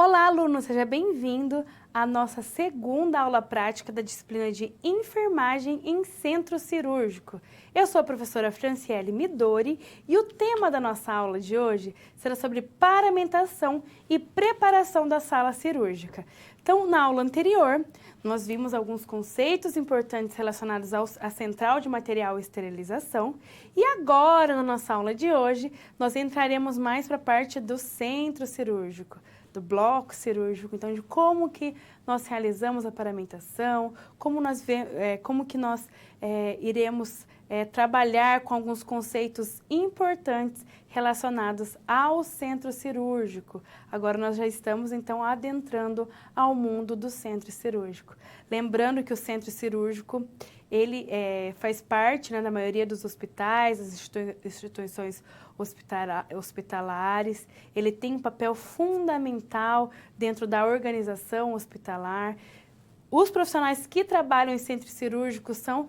Olá, aluno! Seja bem-vindo à nossa segunda aula prática da disciplina de Enfermagem em Centro Cirúrgico. Eu sou a professora Franciele Midori e o tema da nossa aula de hoje será sobre paramentação e preparação da sala cirúrgica. Então, na aula anterior, nós vimos alguns conceitos importantes relacionados à central de material e esterilização e agora, na nossa aula de hoje, nós entraremos mais para a parte do centro cirúrgico, do bloco cirúrgico, então de como que nós realizamos a paramentação, como que nós iremos trabalhar com alguns conceitos importantes relacionados ao centro cirúrgico. Agora nós já estamos então adentrando ao mundo do centro cirúrgico. Lembrando que o centro cirúrgico ele faz parte, né, da maioria dos hospitais, das instituições hospitalares. Ele tem um papel fundamental dentro da organização hospitalar. Os profissionais que trabalham em centro cirúrgico são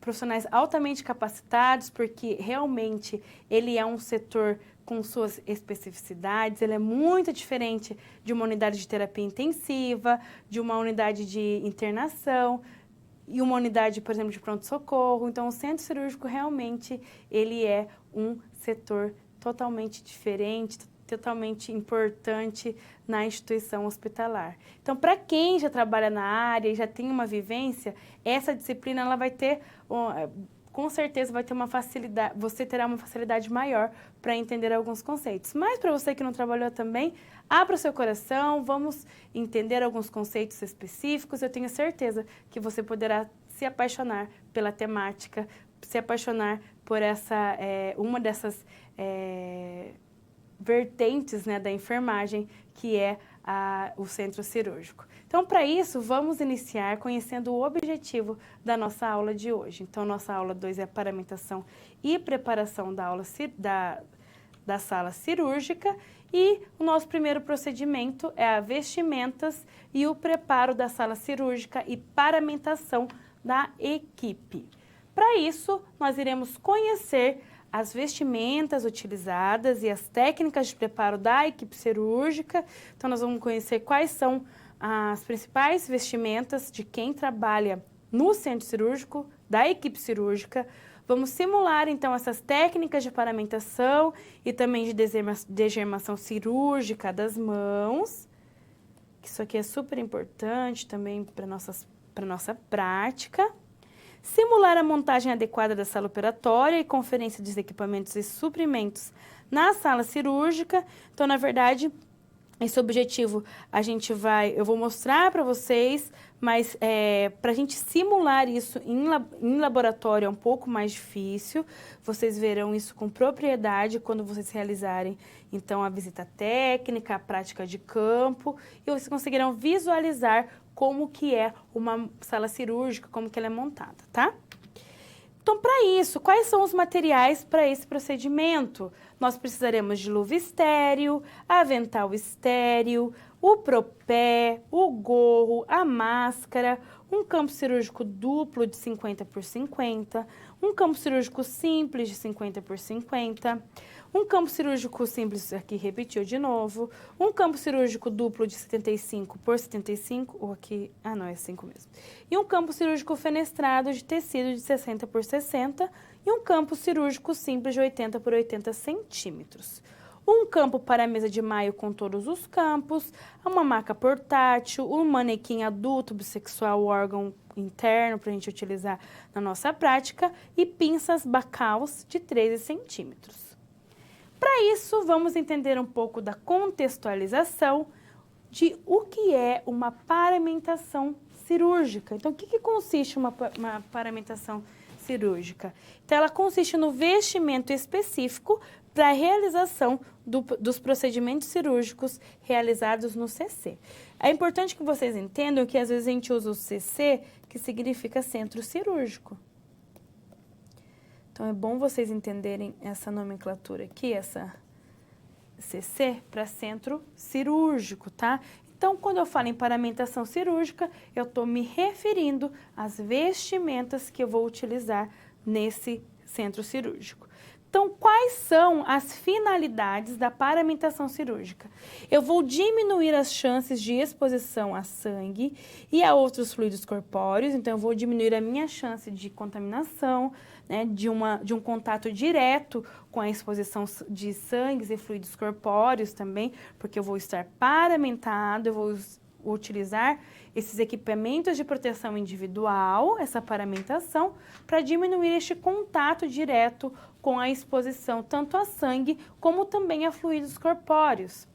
profissionais altamente capacitados, porque realmente ele é um setor com suas especificidades, ele é muito diferente de uma unidade de terapia intensiva, de uma unidade de internação, e uma unidade, por exemplo, de pronto-socorro. Então, o centro cirúrgico realmente ele é um setor totalmente diferente, totalmente importante na instituição hospitalar. Então, para quem já trabalha na área e já tem uma vivência, essa disciplina ela vai ter, com certeza vai ter uma facilidade, você terá uma facilidade maior para entender alguns conceitos. Mas para você que não trabalhou também, abra o seu coração, vamos entender alguns conceitos específicos. Eu tenho certeza que você poderá se apaixonar pela temática, se apaixonar por uma dessas vertentes, né, da enfermagem, que é o centro cirúrgico. Então, para isso, vamos iniciar conhecendo o objetivo da nossa aula de hoje. Então, nossa aula 2 é a paramentação e preparação da sala cirúrgica, e o nosso primeiro procedimento é a vestimentas e o preparo da sala cirúrgica e paramentação da equipe. Para isso, nós iremos conhecer as vestimentas utilizadas e as técnicas de preparo da equipe cirúrgica. Então, nós vamos conhecer quais são as principais vestimentas de quem trabalha no centro cirúrgico, da equipe cirúrgica. Vamos simular, então, essas técnicas de paramentação e também de degermação cirúrgica das mãos. Isso aqui é super importante também para nossa prática. Simular a montagem adequada da sala operatória e conferência dos equipamentos e suprimentos na sala cirúrgica. Então, na verdade, esse objetivo eu vou mostrar para vocês, mas para a gente simular isso em laboratório é um pouco mais difícil. Vocês verão isso com propriedade quando vocês realizarem, então, a visita técnica, a prática de campo, e vocês conseguirão visualizar como que é uma sala cirúrgica, como que ela é montada, tá? Então, para isso, quais são os materiais para esse procedimento? Nós precisaremos de luva estéril, avental estéril, o propé, o gorro, a máscara, um campo cirúrgico duplo de 50 por 50, um campo cirúrgico simples de 50 por 50, um campo cirúrgico simples, aqui repetiu de novo, um campo cirúrgico duplo de 75 por 75, ou aqui, não, é 5 mesmo, e um campo cirúrgico fenestrado de tecido de 60 por 60 e um campo cirúrgico simples de 80 por 80 centímetros. Um campo para a mesa de maio com todos os campos, uma maca portátil, um manequim adulto bissexual, órgão interno para a gente utilizar na nossa prática, e pinças Backaus de 13 centímetros. Para isso, vamos entender um pouco da contextualização de o que é uma paramentação cirúrgica. Então, o que consiste uma paramentação cirúrgica? Então, ela consiste no vestimento específico para a realização dos procedimentos cirúrgicos realizados no CC. É importante que vocês entendam que às vezes a gente usa o CC, que significa centro cirúrgico. Então, é bom vocês entenderem essa nomenclatura aqui, essa CC, para centro cirúrgico, tá? Então, quando eu falo em paramentação cirúrgica, eu estou me referindo às vestimentas que eu vou utilizar nesse centro cirúrgico. Então, quais são as finalidades da paramentação cirúrgica? Eu vou diminuir as chances de exposição a sangue e a outros fluidos corpóreos, então eu vou diminuir a minha chance de contaminação, né, de um contato direto com a exposição de sangues e fluidos corpóreos também, porque eu vou estar paramentado, eu vou utilizar esses equipamentos de proteção individual, essa paramentação, para diminuir este contato direto com a exposição tanto a sangue como também a fluidos corpóreos.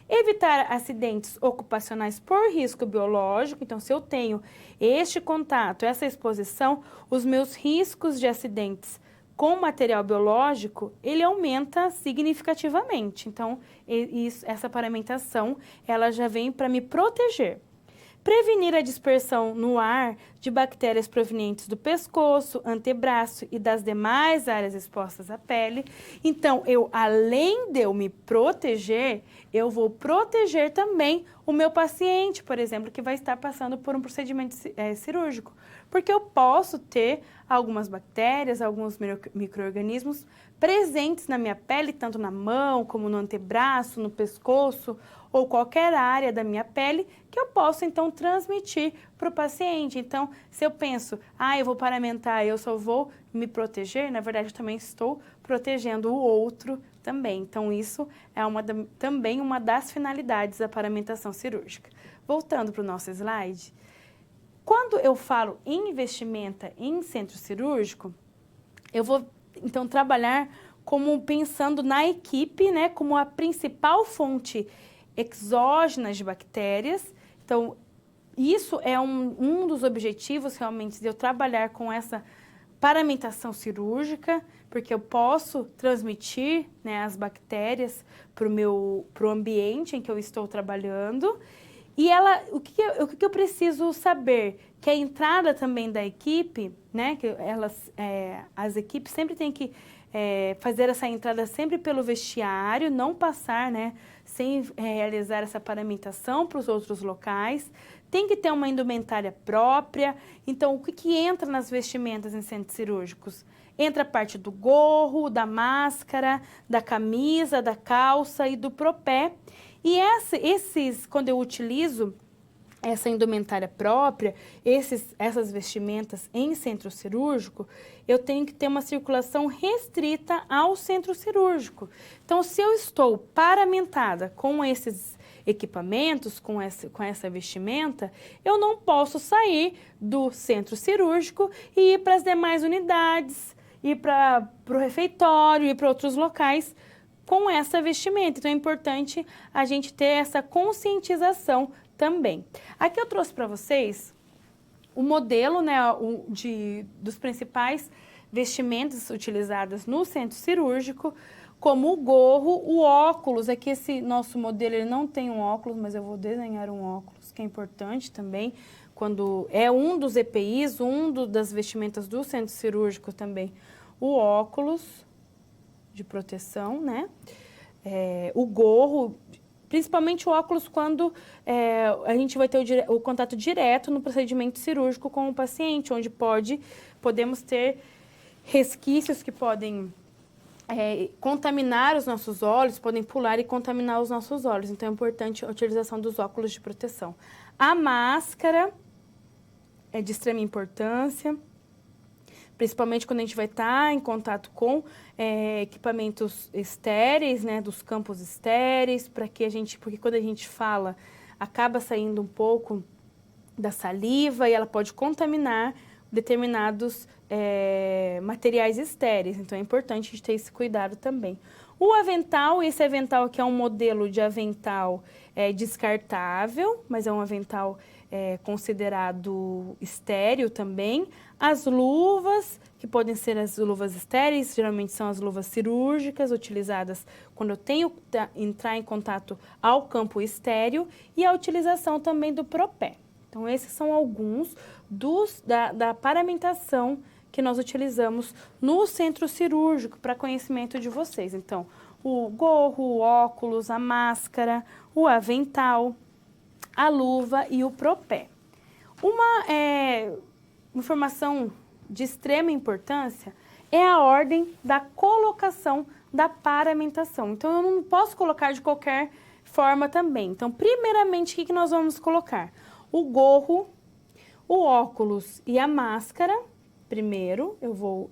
Evitar acidentes ocupacionais por risco biológico, então se eu tenho este contato, essa exposição, os meus riscos de acidentes com material biológico, ele aumenta significativamente. Então, essa paramentação, ela já vem para me proteger. Prevenir a dispersão no ar de bactérias provenientes do pescoço, antebraço e das demais áreas expostas à pele. Então, além de eu me proteger, eu vou proteger também o meu paciente, por exemplo, que vai estar passando por um procedimento cirúrgico. Porque eu posso ter algumas bactérias, alguns micro-organismos presentes na minha pele, tanto na mão, como no antebraço, no pescoço, ou qualquer área da minha pele, que eu posso, então, transmitir para o paciente. Então, se eu penso, eu vou paramentar, eu só vou me proteger, na verdade, eu também estou protegendo o outro também. Então, isso é também uma das finalidades da paramentação cirúrgica. Voltando para o nosso slide, quando eu falo em vestimenta em centro cirúrgico, eu vou, então, trabalhar pensando na equipe, né, como a principal fonte exógenas de bactérias. Então, isso é um dos objetivos realmente de eu trabalhar com essa paramentação cirúrgica, porque eu posso transmitir, né, as bactérias para o ambiente em que eu estou trabalhando. E o que eu preciso saber? Que a entrada também da equipe, né, que as equipes sempre têm que fazer essa entrada sempre pelo vestiário, não passar, né, sem realizar essa paramentação para os outros locais. Tem que ter uma indumentária própria. Então, o que entra nas vestimentas em centros cirúrgicos? Entra a parte do gorro, da máscara, da camisa, da calça e do propé. E quando eu utilizo essa indumentária própria, essas vestimentas em centro cirúrgico, eu tenho que ter uma circulação restrita ao centro cirúrgico. Então, se eu estou paramentada com esses equipamentos, com essa vestimenta, eu não posso sair do centro cirúrgico e ir para as demais unidades, ir para o refeitório, ir para outros locais com essa vestimenta. Então, é importante a gente ter essa conscientização também. Aqui eu trouxe para vocês o modelo, né, dos principais vestimentas utilizadas no centro cirúrgico, como o gorro, o óculos. Aqui esse nosso modelo ele não tem um óculos, mas eu vou desenhar um óculos, que é importante também, quando é um dos EPIs, das vestimentas do centro cirúrgico também, o óculos de proteção, né? O gorro, principalmente o óculos quando a gente vai ter o contato direto no procedimento cirúrgico com o paciente, onde podemos ter resquícios que podem contaminar os nossos olhos, podem pular e contaminar os nossos olhos. Então, é importante a utilização dos óculos de proteção. A máscara é de extrema importância, principalmente quando a gente vai estar em contato com equipamentos estéreis, né, dos campos estéreis, porque quando a gente fala, acaba saindo um pouco da saliva e ela pode contaminar determinados materiais estéreis. Então, é importante a gente ter esse cuidado também. O avental, esse avental aqui é um modelo de avental descartável, mas é um avental considerado estéril também. As luvas, que podem ser as luvas estéreis, geralmente são as luvas cirúrgicas, utilizadas quando eu tenho que entrar em contato ao campo estéril, e a utilização também do propé. Então, esses são alguns da paramentação que nós utilizamos no centro cirúrgico, para conhecimento de vocês. Então, o gorro, o óculos, a máscara, o avental, a luva e o propé. Uma informação de extrema importância é a ordem da colocação da paramentação. Então, eu não posso colocar de qualquer forma também. Então, primeiramente, o que nós vamos colocar? O gorro, o óculos e a máscara. Primeiro, eu vou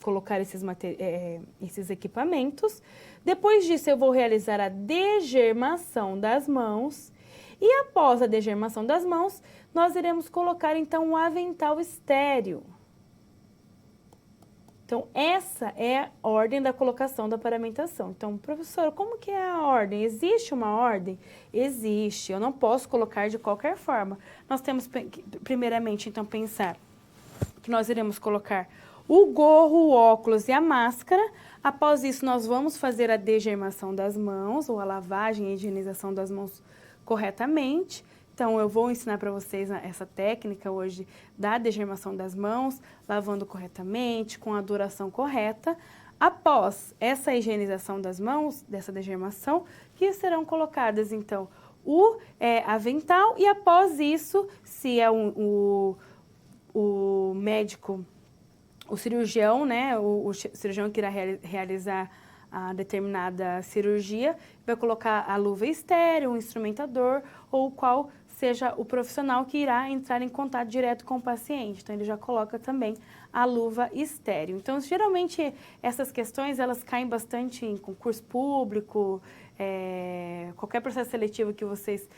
colocar esses equipamentos. Depois disso, eu vou realizar a degermação das mãos. E após a degermação das mãos, nós iremos colocar, então, um avental estéreo. Então, essa é a ordem da colocação da paramentação. Então, professora, como que é a ordem? Existe uma ordem? Existe. Eu não posso colocar de qualquer forma. Nós temos, primeiramente, então, pensar que nós iremos colocar o gorro, o óculos e a máscara. Após isso, nós vamos fazer a degermação das mãos, ou a lavagem e higienização das mãos corretamente. Então, eu vou ensinar para vocês essa técnica hoje da degermação das mãos, lavando corretamente, com a duração correta. Após essa higienização das mãos, dessa degermação, que serão colocadas, então, o avental e após isso, se é o médico, o cirurgião, né, o cirurgião que irá realizar a determinada cirurgia, vai colocar a luva estéreo, o instrumentador ou qual seja o profissional que irá entrar em contato direto com o paciente. Então, ele já coloca também a luva estéreo. Então, geralmente, essas questões, elas caem bastante em concurso público, qualquer processo seletivo que vocês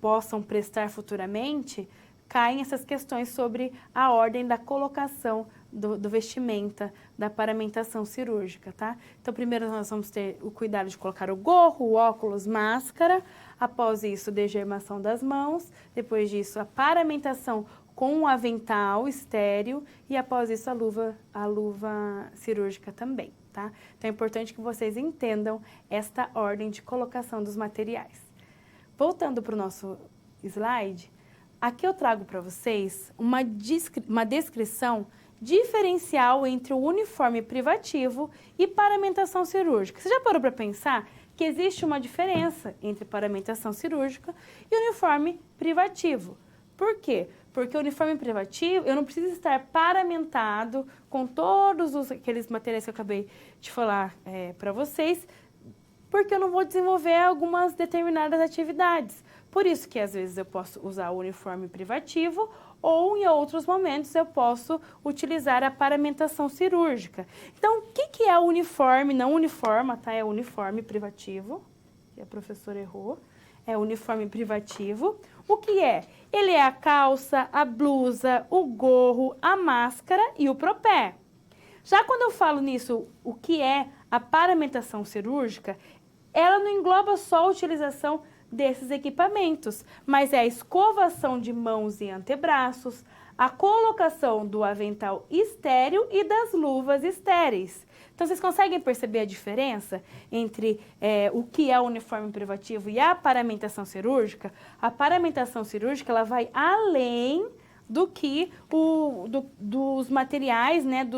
possam prestar futuramente, caem essas questões sobre a ordem da colocação do vestimenta, da paramentação cirúrgica, tá? Então, primeiro nós vamos ter o cuidado de colocar o gorro, o óculos, máscara. Após isso, degermação das mãos. Depois disso, a paramentação com o avental estéreo. E após isso, a luva cirúrgica também, tá? Então, é importante que vocês entendam esta ordem de colocação dos materiais. Voltando para o nosso slide, aqui eu trago para vocês uma descrição diferencial entre o uniforme privativo e paramentação cirúrgica. Você já parou para pensar que existe uma diferença entre paramentação cirúrgica e uniforme privativo? Por quê? Porque o uniforme privativo, eu não preciso estar paramentado com todos aqueles materiais que eu acabei de falar para vocês, porque eu não vou desenvolver algumas determinadas atividades. Por isso que às vezes eu posso usar o uniforme privativo ou em outros momentos eu posso utilizar a paramentação cirúrgica. Então, o que é o uniforme? Não uniforma, tá? É o uniforme privativo, que a professora errou. É o uniforme privativo. O que é? Ele é a calça, a blusa, o gorro, a máscara e o propé. Já quando eu falo nisso, o que é a paramentação cirúrgica, ela não engloba só a utilização desses equipamentos, mas é a escovação de mãos e antebraços, a colocação do avental estéreo e das luvas estéreis. Então, vocês conseguem perceber a diferença entre o que é o uniforme privativo e a paramentação cirúrgica? A paramentação cirúrgica, ela vai além do que dos materiais, né,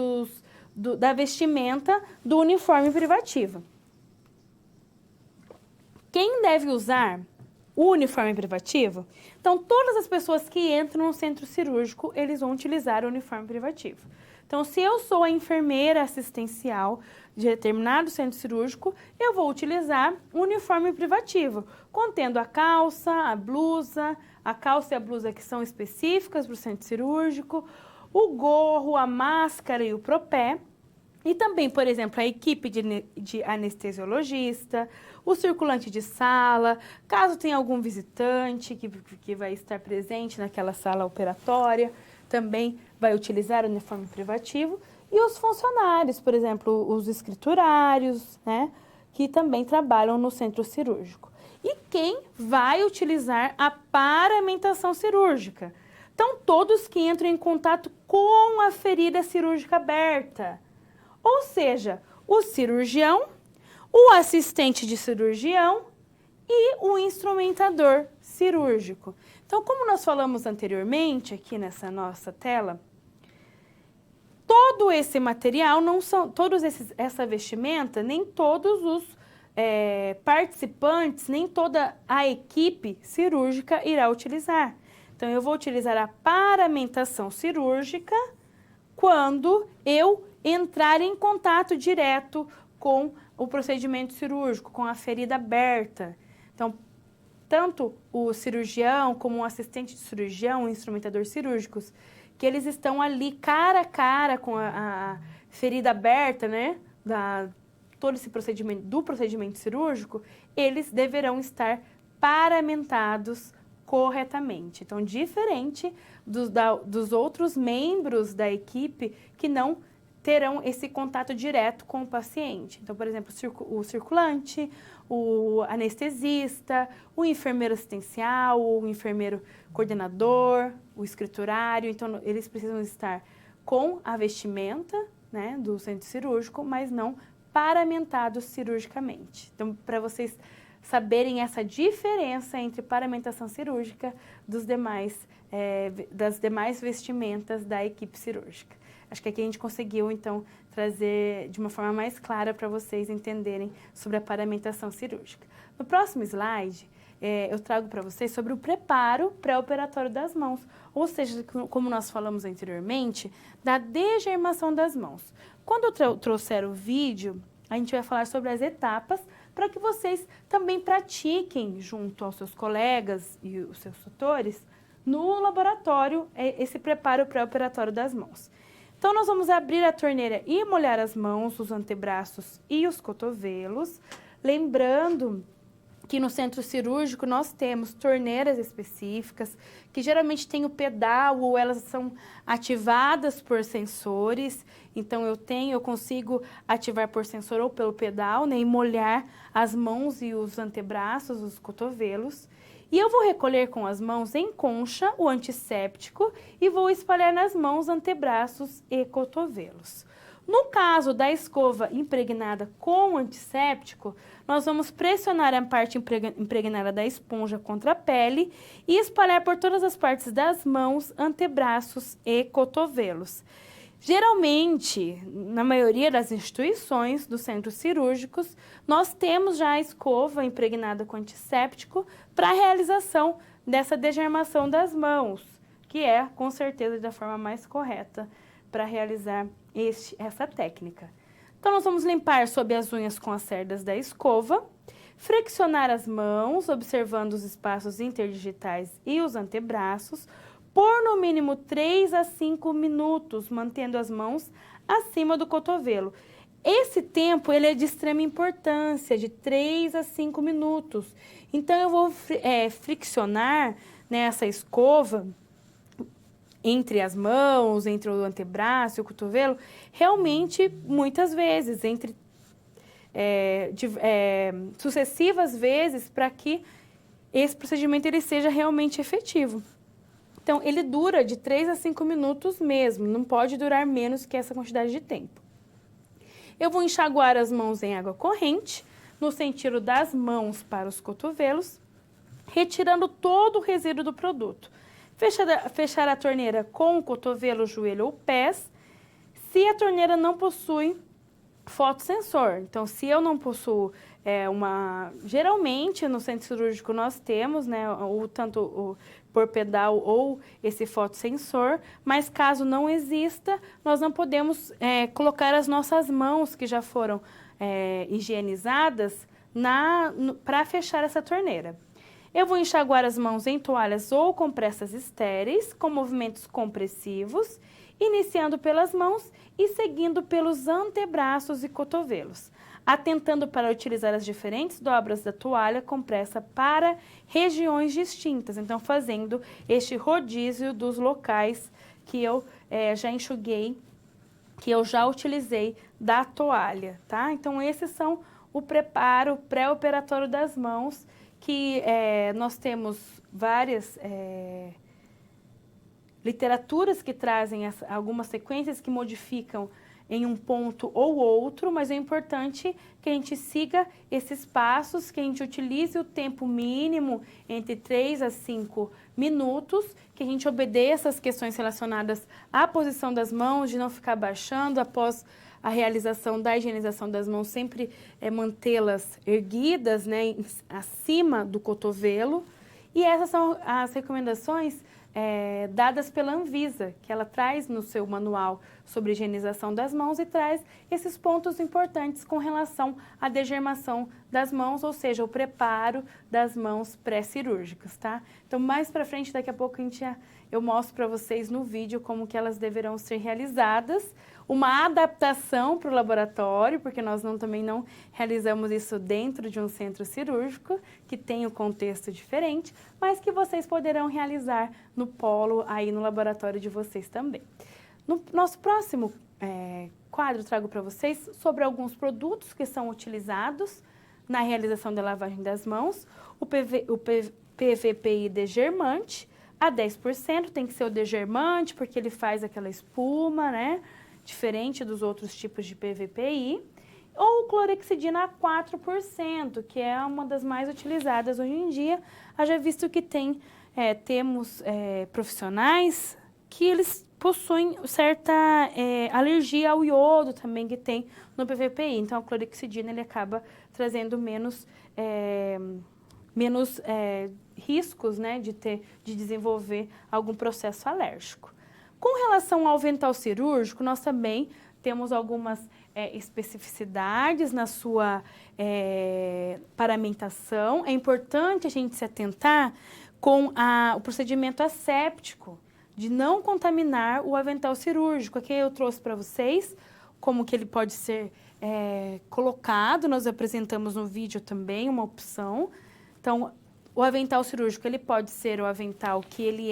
da vestimenta do uniforme privativo. Quem deve usar o uniforme privativo? Então, todas as pessoas que entram no centro cirúrgico, eles vão utilizar o uniforme privativo. Então, se eu sou a enfermeira assistencial de determinado centro cirúrgico, eu vou utilizar o uniforme privativo, contendo a calça, a blusa, a calça e a blusa que são específicas para o centro cirúrgico, o gorro, a máscara e o propé. E também, por exemplo, a equipe de anestesiologista, o circulante de sala, caso tenha algum visitante que vai estar presente naquela sala operatória, também vai utilizar o uniforme privativo. E os funcionários, por exemplo, os escriturários, né, que também trabalham no centro cirúrgico. E quem vai utilizar a paramentação cirúrgica? Então, todos que entram em contato com a ferida cirúrgica aberta. Ou seja, o cirurgião, o assistente de cirurgião e o instrumentador cirúrgico. Então, como nós falamos anteriormente aqui nessa nossa tela, todo esse material, essa vestimenta, nem todos os participantes, nem toda a equipe cirúrgica irá utilizar. Então, eu vou utilizar a paramentação cirúrgica quando eu entrar em contato direto com o procedimento cirúrgico, com a ferida aberta. Então, tanto o cirurgião como o assistente de cirurgião, o instrumentador cirúrgicos, que eles estão ali cara a cara com a ferida aberta, né, todo esse procedimento cirúrgico, eles deverão estar paramentados corretamente. Então, diferente dos outros membros da equipe que não terão esse contato direto com o paciente. Então, por exemplo, o circulante, o anestesista, o enfermeiro assistencial, o enfermeiro coordenador, o escriturário. Então, eles precisam estar com a vestimenta, né, do centro cirúrgico, mas não paramentados cirurgicamente. Então, para vocês saberem essa diferença entre paramentação cirúrgica das demais vestimentas da equipe cirúrgica. Acho que aqui a gente conseguiu, então, trazer de uma forma mais clara para vocês entenderem sobre a paramentação cirúrgica. No próximo slide, eu trago para vocês sobre o preparo pré-operatório das mãos, ou seja, como nós falamos anteriormente, da degermação das mãos. Quando eu trouxer o vídeo, a gente vai falar sobre as etapas para que vocês também pratiquem junto aos seus colegas e os seus tutores no laboratório esse preparo pré-operatório das mãos. Então, nós vamos abrir a torneira e molhar as mãos, os antebraços e os cotovelos. Lembrando que no centro cirúrgico nós temos torneiras específicas, que geralmente tem o pedal ou elas são ativadas por sensores. Então, eu consigo ativar por sensor ou pelo pedal, né, e molhar as mãos e os antebraços, os cotovelos. E eu vou recolher com as mãos em concha o antisséptico e vou espalhar nas mãos, antebraços e cotovelos. No caso da escova impregnada com antisséptico, nós vamos pressionar a parte impregnada da esponja contra a pele e espalhar por todas as partes das mãos, antebraços e cotovelos. Geralmente, na maioria das instituições dos centros cirúrgicos, nós temos já a escova impregnada com antisséptico para a realização dessa degermação das mãos, que é, com certeza, da forma mais correta para realizar essa técnica. Então, nós vamos limpar sob as unhas com as cerdas da escova, flexionar as mãos, observando os espaços interdigitais e os antebraços, por no mínimo 3 a 5 minutos, mantendo as mãos acima do cotovelo. Esse tempo ele é de extrema importância, de 3 a 5 minutos. Então, eu vou friccionar, né, essa escova entre as mãos, entre o antebraço e o cotovelo, realmente muitas vezes, sucessivas vezes, para que esse procedimento ele seja realmente efetivo. Então, ele dura de 3 a 5 minutos mesmo, não pode durar menos que essa quantidade de tempo. Eu vou enxaguar as mãos em água corrente, no sentido das mãos para os cotovelos, retirando todo o resíduo do produto. Fechar a torneira com o cotovelo, joelho ou pés, se a torneira não possui fotossensor. Então, se eu não possuo geralmente no centro cirúrgico nós temos, né, tanto por pedal ou esse fotossensor, mas caso não exista, nós não podemos colocar as nossas mãos que já foram higienizadas para fechar essa torneira. Eu vou enxaguar as mãos em toalhas ou compressas estéreis, com movimentos compressivos, iniciando pelas mãos e seguindo pelos antebraços e cotovelos, atentando para utilizar as diferentes dobras da toalha compressa para regiões distintas. Então, fazendo este rodízio dos locais que eu já enxuguei, que eu já utilizei da toalha, tá? Então, esses são o preparo pré-operatório das mãos, que nós temos várias literaturas que trazem algumas sequências que modificam em um ponto ou outro, mas é importante que a gente siga esses passos, que a gente utilize o tempo mínimo entre 3 a 5 minutos, que a gente obedeça as questões relacionadas à posição das mãos, de não ficar baixando após a realização da higienização das mãos, sempre mantê-las erguidas, né, acima do cotovelo. E essas são as recomendações dadas pela Anvisa, que ela traz no seu manual sobre higienização das mãos e traz esses pontos importantes com relação à degermação das mãos, ou seja, o preparo das mãos pré-cirúrgicas, tá? Então, mais pra frente, daqui a pouco eu mostro para vocês no vídeo como que elas deverão ser realizadas. Uma adaptação para o laboratório, porque nós também não realizamos isso dentro de um centro cirúrgico, que tem um contexto diferente, mas que vocês poderão realizar no polo, aí no laboratório de vocês também. No nosso próximo quadro, trago para vocês sobre alguns produtos que são utilizados na realização da lavagem das mãos. O PVPI degermante, a 10%, tem que ser o degermante, porque ele faz aquela espuma, né? Diferente dos outros tipos de PVPI. Ou o clorexidina a 4%, que é uma das mais utilizadas hoje em dia. Haja visto que temos profissionais que eles possuem certa alergia ao iodo também que tem no PVPI. Então, a clorexidina ele acaba trazendo menos riscos, né, de desenvolver algum processo alérgico. Com relação ao avental cirúrgico, nós também temos algumas especificidades na sua paramentação. É importante a gente se atentar com o procedimento asséptico, de não contaminar o avental cirúrgico. Aqui eu trouxe para vocês como que ele pode ser colocado. Nós apresentamos no vídeo também uma opção. Então, o avental cirúrgico, ele pode ser o avental que ele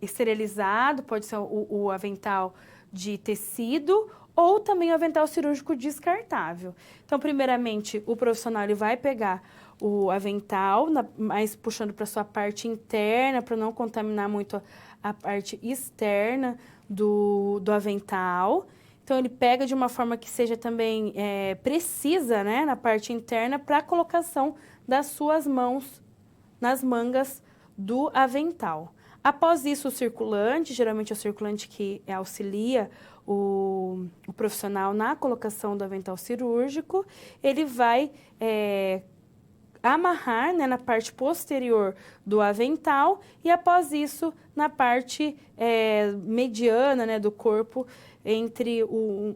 esterilizado, pode ser o avental de tecido ou também o avental cirúrgico descartável. Então, primeiramente, o profissional ele vai pegar o avental, mas puxando para sua parte interna, para não contaminar muito a parte externa do avental. Então, ele pega de uma forma que seja também precisa, né, na parte interna, para a colocação das suas mãos nas mangas do avental. Após isso, o circulante, geralmente é o circulante que auxilia o profissional na colocação do avental cirúrgico, ele vai amarrar, né, na parte posterior do avental e após isso na parte mediana, né, do corpo, entre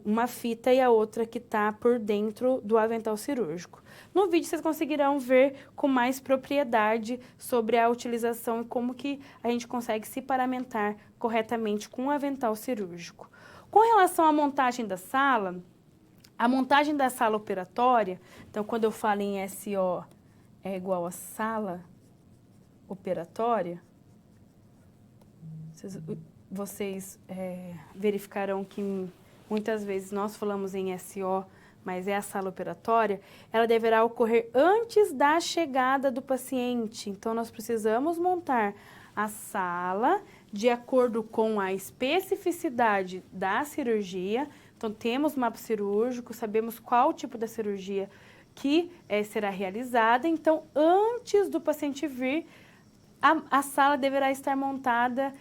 uma fita e a outra que está por dentro do avental cirúrgico. No vídeo vocês conseguirão ver com mais propriedade sobre a utilização e como que a gente consegue se paramentar corretamente com o avental cirúrgico. Com relação à montagem da sala, a montagem da sala operatória, então quando eu falo em SO é igual a sala operatória, vocês verificarão que muitas vezes nós falamos em SO, mas é a sala operatória, ela deverá ocorrer antes da chegada do paciente. Então, nós precisamos montar a sala de acordo com a especificidade da cirurgia. Então, temos mapa cirúrgico, sabemos qual tipo da cirurgia que será realizada. Então, antes do paciente vir, a sala deverá estar montada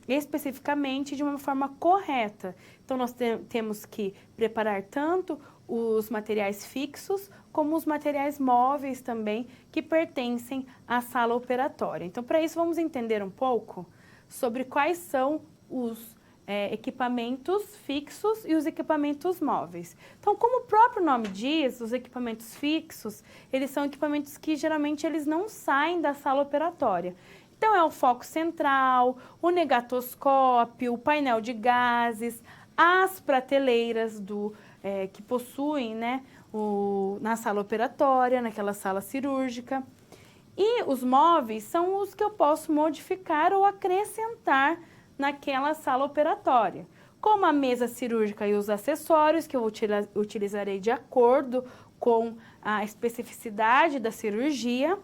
especificamente de uma forma correta. Então, nós temos que preparar tanto os materiais fixos como os materiais móveis também que pertencem à sala operatória. Então, para isso, vamos entender um pouco sobre quais são os equipamentos fixos e os equipamentos móveis. Então, como o próprio nome diz, os equipamentos fixos, eles são equipamentos que geralmente eles não saem da sala operatória. Então, é o foco central, o negatoscópio, o painel de gases, as prateleiras que possuem, né, na sala operatória, naquela sala cirúrgica. E os móveis são os que eu posso modificar ou acrescentar naquela sala operatória, como a mesa cirúrgica e os acessórios que eu utilizarei de acordo com a especificidade da cirurgia,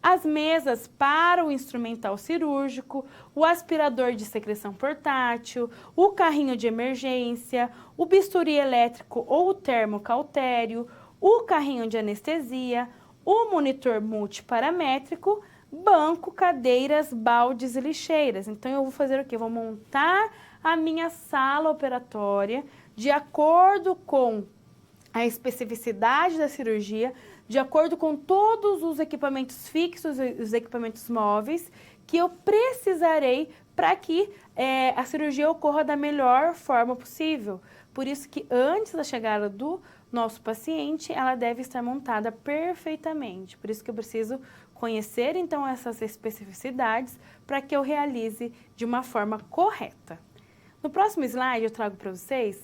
as mesas para o instrumental cirúrgico, o aspirador de secreção portátil, o carrinho de emergência, o bisturi elétrico ou o termocautério, o carrinho de anestesia, o monitor multiparamétrico, banco, cadeiras, baldes e lixeiras. Então, eu vou fazer o quê? Vou montar a minha sala operatória de acordo com a especificidade da cirurgia, de acordo com todos os equipamentos fixos e os equipamentos móveis que eu precisarei para que a cirurgia ocorra da melhor forma possível. Por isso que antes da chegada do nosso paciente, ela deve estar montada perfeitamente. Por isso que eu preciso conhecer, então, essas especificidades para que eu realize de uma forma correta. No próximo slide, eu trago para vocês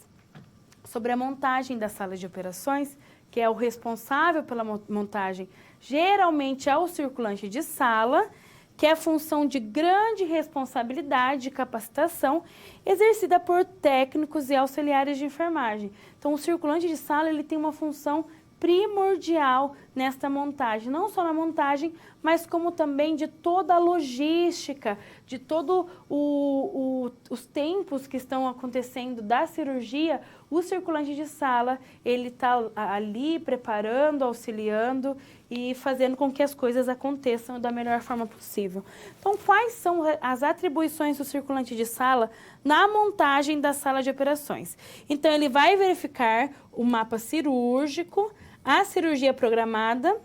sobre a montagem da sala de operações, que é o responsável pela montagem, geralmente é o circulante de sala, que é função de grande responsabilidade e capacitação exercida por técnicos e auxiliares de enfermagem. Então, o circulante de sala ele tem uma função primordial nesta montagem, não só na montagem, mas como também de toda a logística, de todos os tempos que estão acontecendo da cirurgia. O circulante de sala, ele está ali preparando, auxiliando e fazendo com que as coisas aconteçam da melhor forma possível. Então, quais são as atribuições do circulante de sala na montagem da sala de operações? Então, ele vai verificar o mapa cirúrgico, a cirurgia programada,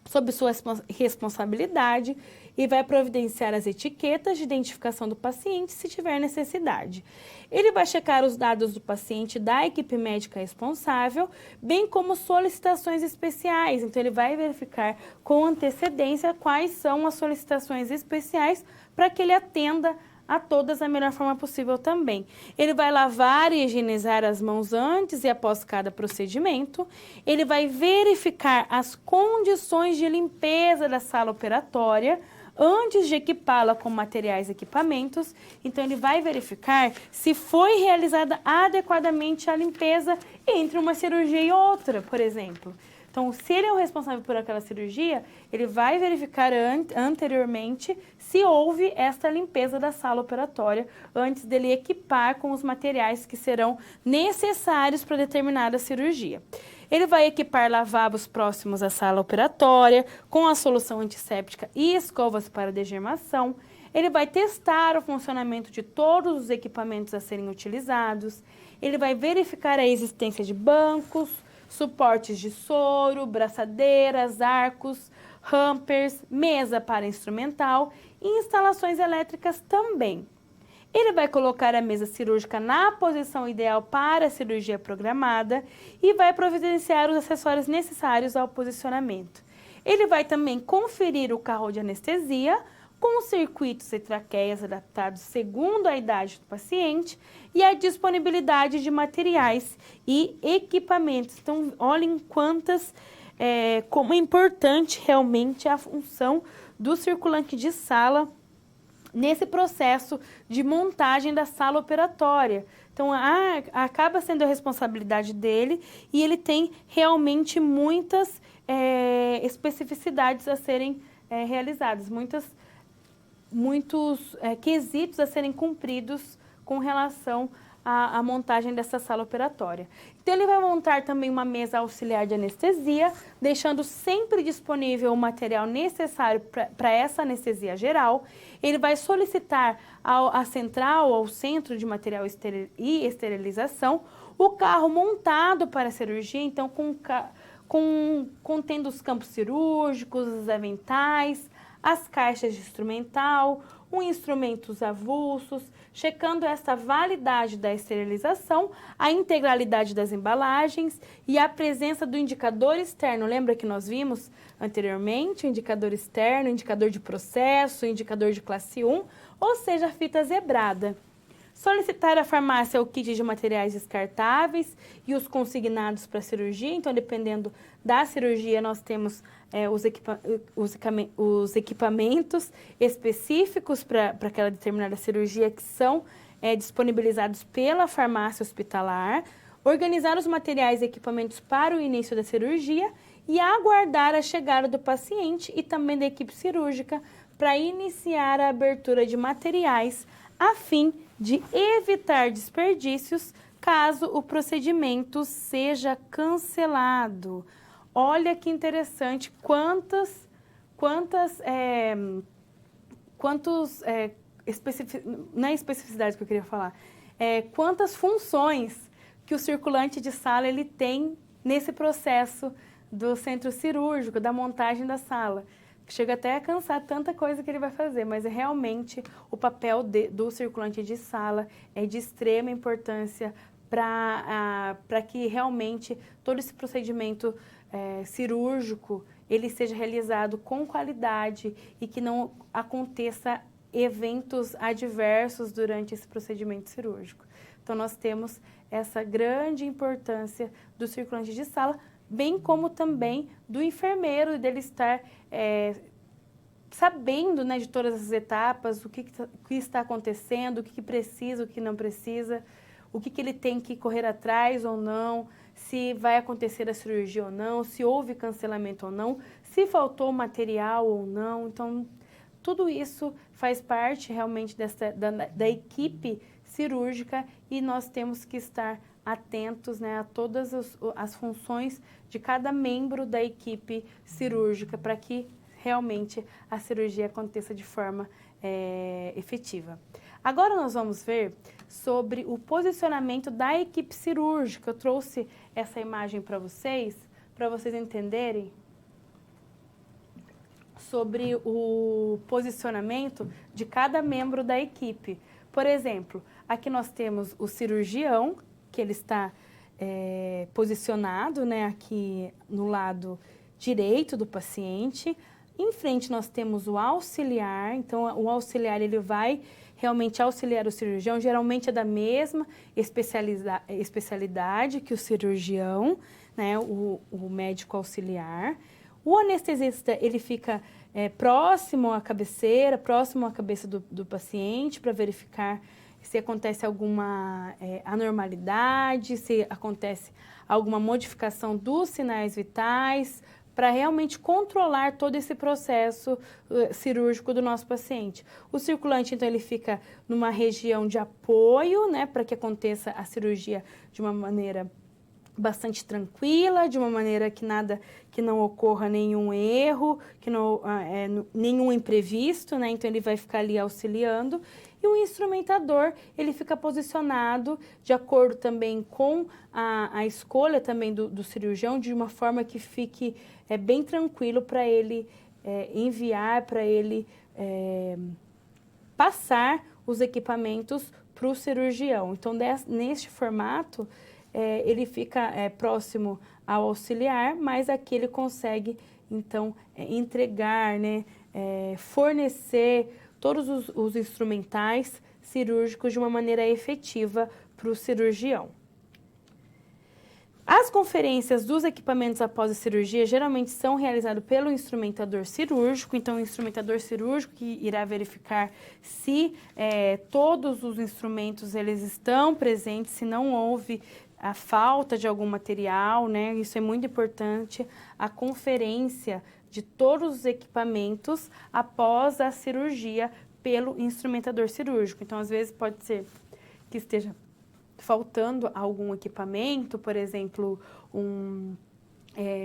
sob sua responsabilidade, e vai providenciar as etiquetas de identificação do paciente se tiver necessidade. Ele vai checar os dados do paciente da equipe médica responsável, bem como solicitações especiais. Então, ele vai verificar com antecedência quais são as solicitações especiais para que ele atenda a todas da melhor forma possível também. Ele vai lavar e higienizar as mãos antes e após cada procedimento. Ele vai verificar as condições de limpeza da sala operatória antes de equipá-la com materiais e equipamentos. Então, ele vai verificar se foi realizada adequadamente a limpeza entre uma cirurgia e outra, por exemplo. Então, se ele é o responsável por aquela cirurgia, ele vai verificar anteriormente se houve esta limpeza da sala operatória antes dele equipar com os materiais que serão necessários para determinada cirurgia. Ele vai equipar lavabos próximos à sala operatória com a solução antisséptica e escovas para degermação. Ele vai testar o funcionamento de todos os equipamentos a serem utilizados. Ele vai verificar a existência de bancos, suportes de soro, braçadeiras, arcos, rampers, mesa para instrumental e instalações elétricas também. Ele vai colocar a mesa cirúrgica na posição ideal para a cirurgia programada e vai providenciar os acessórios necessários ao posicionamento. Ele vai também conferir o carro de anestesia com circuitos e traqueias adaptados segundo a idade do paciente e a disponibilidade de materiais e equipamentos. Então, olhem como é importante realmente a função do circulante de sala nesse processo de montagem da sala operatória. Então, acaba sendo a responsabilidade dele e ele tem realmente muitas especificidades a serem realizadas, muitos quesitos a serem cumpridos com relação à montagem dessa sala operatória. Então, ele vai montar também uma mesa auxiliar de anestesia, deixando sempre disponível o material necessário para essa anestesia geral. Ele vai solicitar à central, ao centro de material e esterilização, o carro montado para a cirurgia, então contendo os campos cirúrgicos, os aventais, as caixas de instrumental, instrumentos avulsos, checando essa validade da esterilização, a integralidade das embalagens e a presença do indicador externo. Lembra que nós vimos anteriormente o indicador externo, o indicador de processo, o indicador de classe 1, ou seja, a fita zebrada. Solicitar à farmácia o kit de materiais descartáveis e os consignados para a cirurgia. Então, dependendo da cirurgia, nós temos os equipamentos específicos para aquela determinada cirurgia que são disponibilizados pela farmácia hospitalar. Organizar os materiais e equipamentos para o início da cirurgia e aguardar a chegada do paciente e também da equipe cirúrgica para iniciar a abertura de materiais a fim de evitar desperdícios caso o procedimento seja cancelado. Olha que interessante não é especificidade que eu queria falar, quantas funções que o circulante de sala ele tem nesse processo do centro cirúrgico, da montagem da sala. Chega até a cansar tanta coisa que ele vai fazer, mas é realmente o papel do circulante de sala é de extrema importância para que realmente todo esse procedimento cirúrgico ele seja realizado com qualidade e que não aconteça eventos adversos durante esse procedimento cirúrgico. Então, nós temos essa grande importância do circulante de sala, bem como também do enfermeiro, dele estar sabendo, né, de todas as etapas, o que está acontecendo, o que precisa, o que não precisa, o que ele tem que correr atrás ou não, se vai acontecer a cirurgia ou não, se houve cancelamento ou não, se faltou material ou não. Então, tudo isso faz parte realmente da equipe cirúrgica e nós temos que estar atentos, né, a todas as funções de cada membro da equipe cirúrgica para que realmente a cirurgia aconteça de forma efetiva. Agora nós vamos ver sobre o posicionamento da equipe cirúrgica. Eu trouxe essa imagem para vocês entenderem sobre o posicionamento de cada membro da equipe. Por exemplo, aqui nós temos o cirurgião, que ele está posicionado, né, aqui no lado direito do paciente. Em frente nós temos o auxiliar, então o auxiliar ele vai realmente auxiliar o cirurgião, geralmente é da mesma especialidade que o cirurgião, né, o médico auxiliar. O anestesista ele fica próximo à cabeceira, próximo à cabeça do paciente para verificar se acontece alguma anormalidade, se acontece alguma modificação dos sinais vitais, para realmente controlar todo esse processo cirúrgico do nosso paciente. O circulante, então, ele fica numa região de apoio, né, para que aconteça a cirurgia de uma maneira bastante tranquila, de uma maneira que não ocorra nenhum erro, que não nenhum imprevisto, né? Então ele vai ficar ali auxiliando. E o instrumentador, ele fica posicionado de acordo também com a escolha também do cirurgião, de uma forma que fique bem tranquilo para ele enviar, para ele passar os equipamentos para o cirurgião. Então, neste formato, ele fica próximo ao auxiliar, mas aqui ele consegue, então, entregar, né, fornecer todos os instrumentais cirúrgicos de uma maneira efetiva para o cirurgião. As conferências dos equipamentos após a cirurgia geralmente são realizadas pelo instrumentador cirúrgico, então o instrumentador cirúrgico que irá verificar se todos os instrumentos eles estão presentes, se não houve a falta de algum material, né? Isso é muito importante, a conferência de todos os equipamentos após a cirurgia pelo instrumentador cirúrgico. Então, às vezes, pode ser que esteja faltando algum equipamento, por exemplo,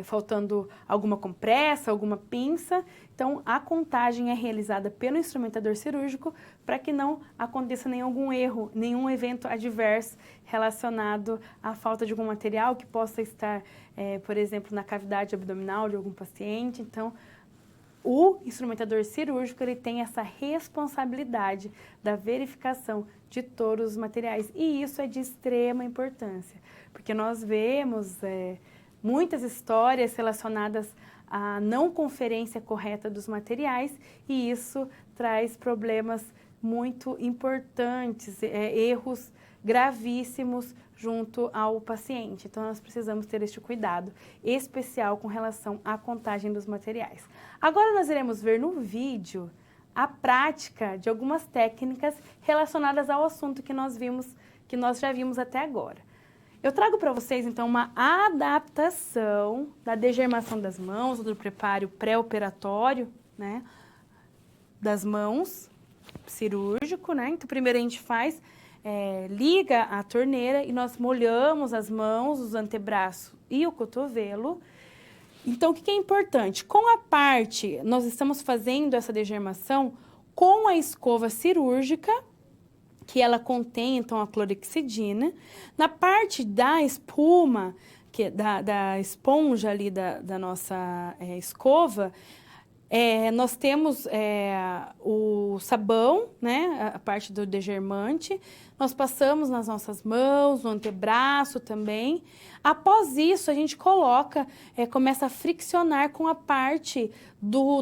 faltando alguma compressa, alguma pinça. Então, a contagem é realizada pelo instrumentador cirúrgico para que não aconteça nenhum erro, nenhum evento adverso relacionado à falta de algum material que possa estar, por exemplo, na cavidade abdominal de algum paciente. Então, o instrumentador cirúrgico ele tem essa responsabilidade da verificação de todos os materiais e isso é de extrema importância, porque nós vemos muitas histórias relacionadas à não conferência correta dos materiais e isso traz problemas muito importantes, erros gravíssimos junto ao paciente. Então, nós precisamos ter este cuidado especial com relação à contagem dos materiais. Agora, nós iremos ver no vídeo a prática de algumas técnicas relacionadas ao assunto que nós já vimos até agora. Eu trago para vocês, então, uma adaptação da degermação das mãos, do preparo pré-operatório, né, das mãos, cirúrgico, né? Então, primeiro a gente faz, liga a torneira e nós molhamos as mãos, os antebraços e o cotovelo. Então, o que é importante? Com a parte, nós estamos fazendo essa degermação com a escova cirúrgica, que ela contém, então, a clorexidina. Na parte da espuma, da esponja ali da nossa escova, nós temos o sabão, né, a parte do degermante, nós passamos nas nossas mãos, no antebraço também. Após isso, a gente começa a friccionar com a parte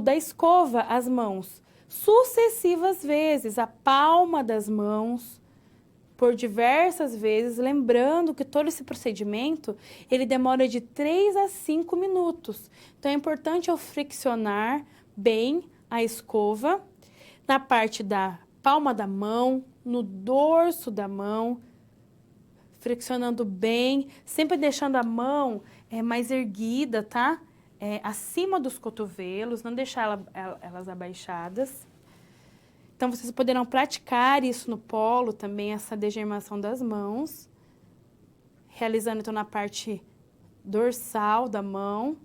da escova as mãos, sucessivas vezes, a palma das mãos, por diversas vezes, lembrando que todo esse procedimento, ele demora de 3 a 5 minutos. Então, é importante eu friccionar bem a escova na parte da palma da mão, no dorso da mão, friccionando bem, sempre deixando a mão mais erguida, tá? Acima dos cotovelos, não deixar elas abaixadas. Então, vocês poderão praticar isso no polo também, essa degermação das mãos, realizando então na parte dorsal da mão.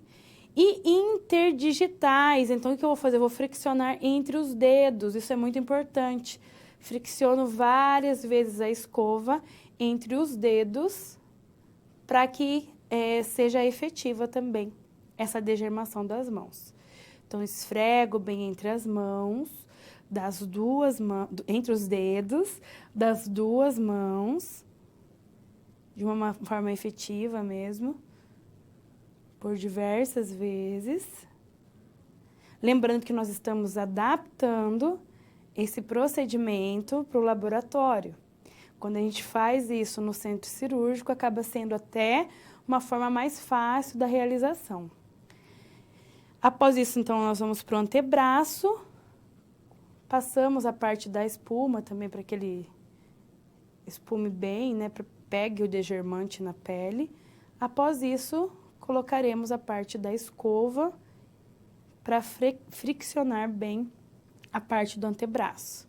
E interdigitais, então o que eu vou fazer? Eu vou friccionar entre os dedos, isso é muito importante. Fricciono várias vezes a escova entre os dedos para que seja efetiva também essa degermação das mãos. Então, esfrego bem entre as mãos, entre os dedos das duas mãos, de uma forma efetiva mesmo, por diversas vezes. Lembrando que nós estamos adaptando esse procedimento para o laboratório. Quando a gente faz isso no centro cirúrgico, acaba sendo até uma forma mais fácil da realização. Após isso, então, nós vamos para o antebraço, passamos a parte da espuma também para que ele espume bem, né, pegue o degermante na pele. Após isso, colocaremos a parte da escova para friccionar bem a parte do antebraço.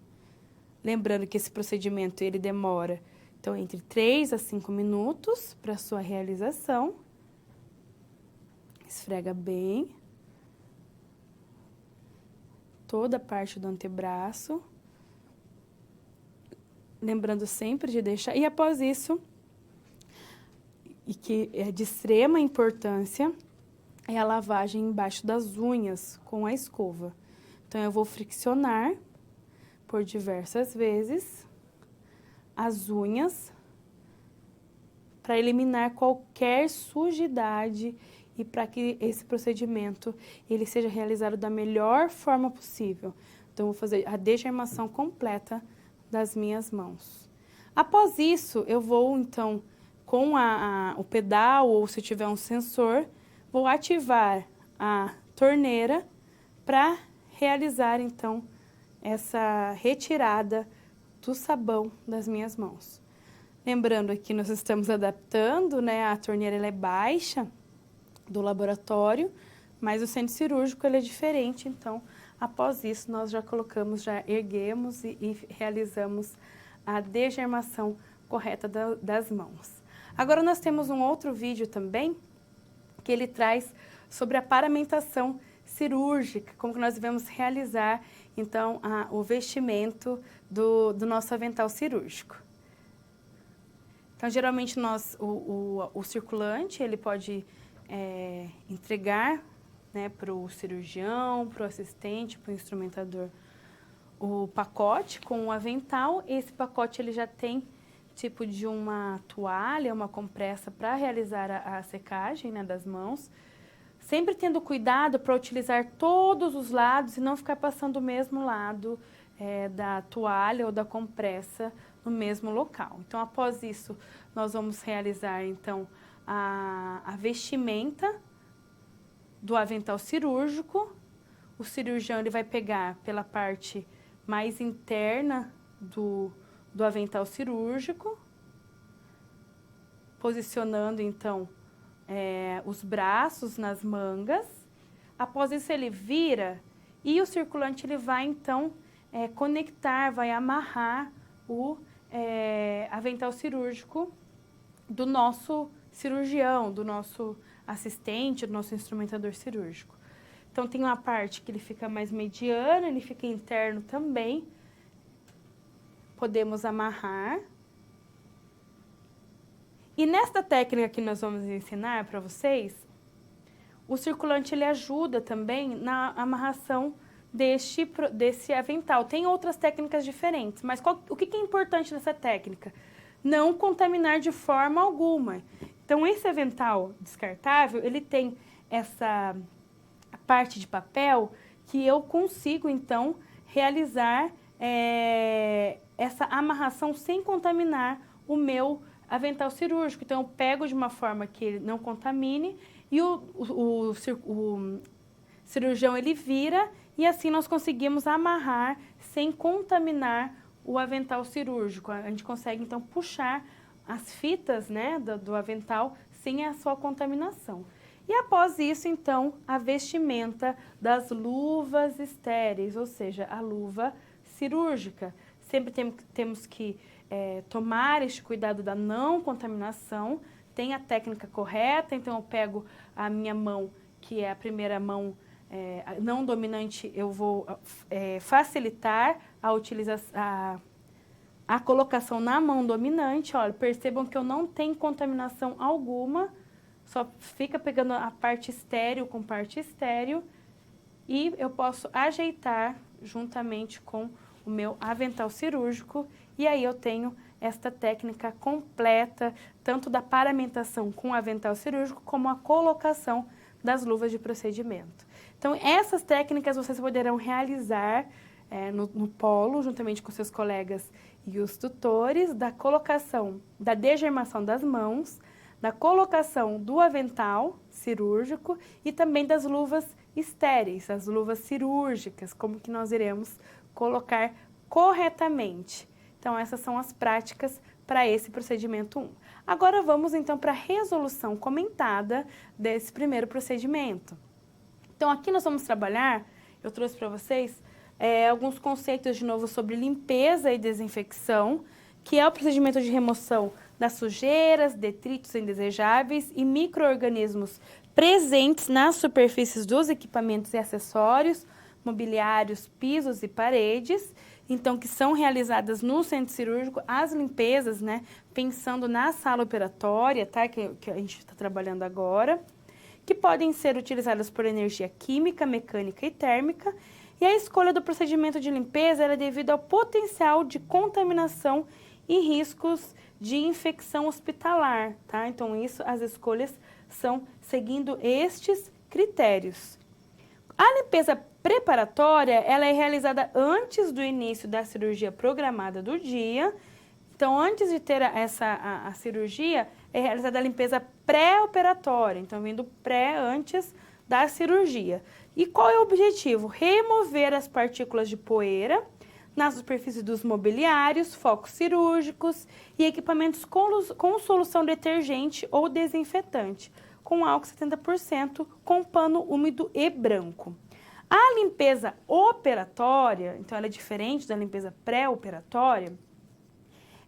Lembrando que esse procedimento ele demora, então, entre 3 a 5 minutos para sua realização. Esfrega bem toda a parte do antebraço. Lembrando sempre de deixar... E após isso, e que é de extrema importância, é a lavagem embaixo das unhas com a escova. Então, eu vou friccionar por diversas vezes as unhas para eliminar qualquer sujidade e para que esse procedimento ele seja realizado da melhor forma possível. Então, eu vou fazer a degermação completa das minhas mãos. Após isso, eu vou, então, com o pedal ou se tiver um sensor, vou ativar a torneira para realizar, então, essa retirada do sabão das minhas mãos. Lembrando que nós estamos adaptando, né? A torneira ela é baixa do laboratório, mas o centro cirúrgico ele é diferente, então, após isso, nós já erguemos e realizamos a degermação correta das mãos. Agora, nós temos um outro vídeo também, que ele traz sobre a paramentação cirúrgica, como que nós devemos realizar, então, o vestimento do nosso avental cirúrgico. Então, geralmente, o circulante, ele pode entregar, né, para o cirurgião, para o assistente, para o instrumentador, o pacote com o avental. Esse pacote ele já tem tipo de uma toalha, uma compressa para realizar a secagem, né, das mãos. Sempre tendo cuidado para utilizar todos os lados e não ficar passando o mesmo lado da toalha ou da compressa no mesmo local. Então, após isso, nós vamos realizar, então, a vestimenta do avental cirúrgico. O cirurgião ele vai pegar pela parte mais interna do avental cirúrgico, posicionando, então, os braços nas mangas. Após isso, ele vira e o circulante ele vai, então, conectar, vai amarrar o avental cirúrgico do nosso cirurgião, do nosso assistente, do nosso instrumentador cirúrgico. Então, tem uma parte que ele fica mais mediana, ele fica interno também. Podemos amarrar. E nesta técnica que nós vamos ensinar para vocês, o circulante ele ajuda também na amarração desse avental. Tem outras técnicas diferentes, mas o que é importante nessa técnica? Não contaminar de forma alguma. Então, esse avental descartável, ele tem essa parte de papel que eu consigo, então, realizar essa amarração sem contaminar o meu avental cirúrgico. Então, eu pego de uma forma que ele não contamine e o cirurgião, ele vira e assim nós conseguimos amarrar sem contaminar o avental cirúrgico. A gente consegue, então, puxar as fitas, né, do avental sem a sua contaminação. E após isso, então, a vestimenta das luvas estéreis, ou seja, a luva cirúrgica. Sempre temos que tomar este cuidado da não contaminação. Tem a técnica correta, então eu pego a minha mão, que é a primeira mão não dominante, eu vou facilitar a colocação na mão dominante. Olha, percebam que eu não tenho contaminação alguma, só fica pegando a parte estéril com parte estéril e eu posso ajeitar juntamente com o meu avental cirúrgico e aí eu tenho esta técnica completa, tanto da paramentação com o avental cirúrgico como a colocação das luvas de procedimento. Então, essas técnicas vocês poderão realizar no polo, juntamente com seus colegas e os tutores, da colocação, da degermação das mãos, da colocação do avental cirúrgico e também das luvas estéreis, as luvas cirúrgicas, como que nós iremos colocar corretamente. Então, essas são as práticas para esse procedimento 1. Agora, vamos então para a resolução comentada desse primeiro procedimento. Então, aqui nós vamos trabalhar, eu trouxe para vocês alguns conceitos de novo sobre limpeza e desinfecção, que é o procedimento de remoção das sujeiras, detritos indesejáveis e micro-organismos presentes nas superfícies dos equipamentos e acessórios, mobiliários, pisos e paredes, então que são realizadas no centro cirúrgico, as limpezas, né, pensando na sala operatória, tá, que a gente está trabalhando agora, que podem ser utilizadas por energia química, mecânica e térmica, e a escolha do procedimento de limpeza é devido ao potencial de contaminação e riscos de infecção hospitalar, tá? Então, as escolhas são seguindo estes critérios. A limpeza preparatória, ela é realizada antes do início da cirurgia programada do dia. Então, antes de ter a cirurgia, é realizada a limpeza pré-operatória. Então, vindo pré antes da cirurgia. E qual é o objetivo? Remover as partículas de poeira na superfície dos mobiliários, focos cirúrgicos e equipamentos com solução detergente ou desinfetante, com álcool 70%, com pano úmido e branco. A limpeza operatória, então ela é diferente da limpeza pré-operatória,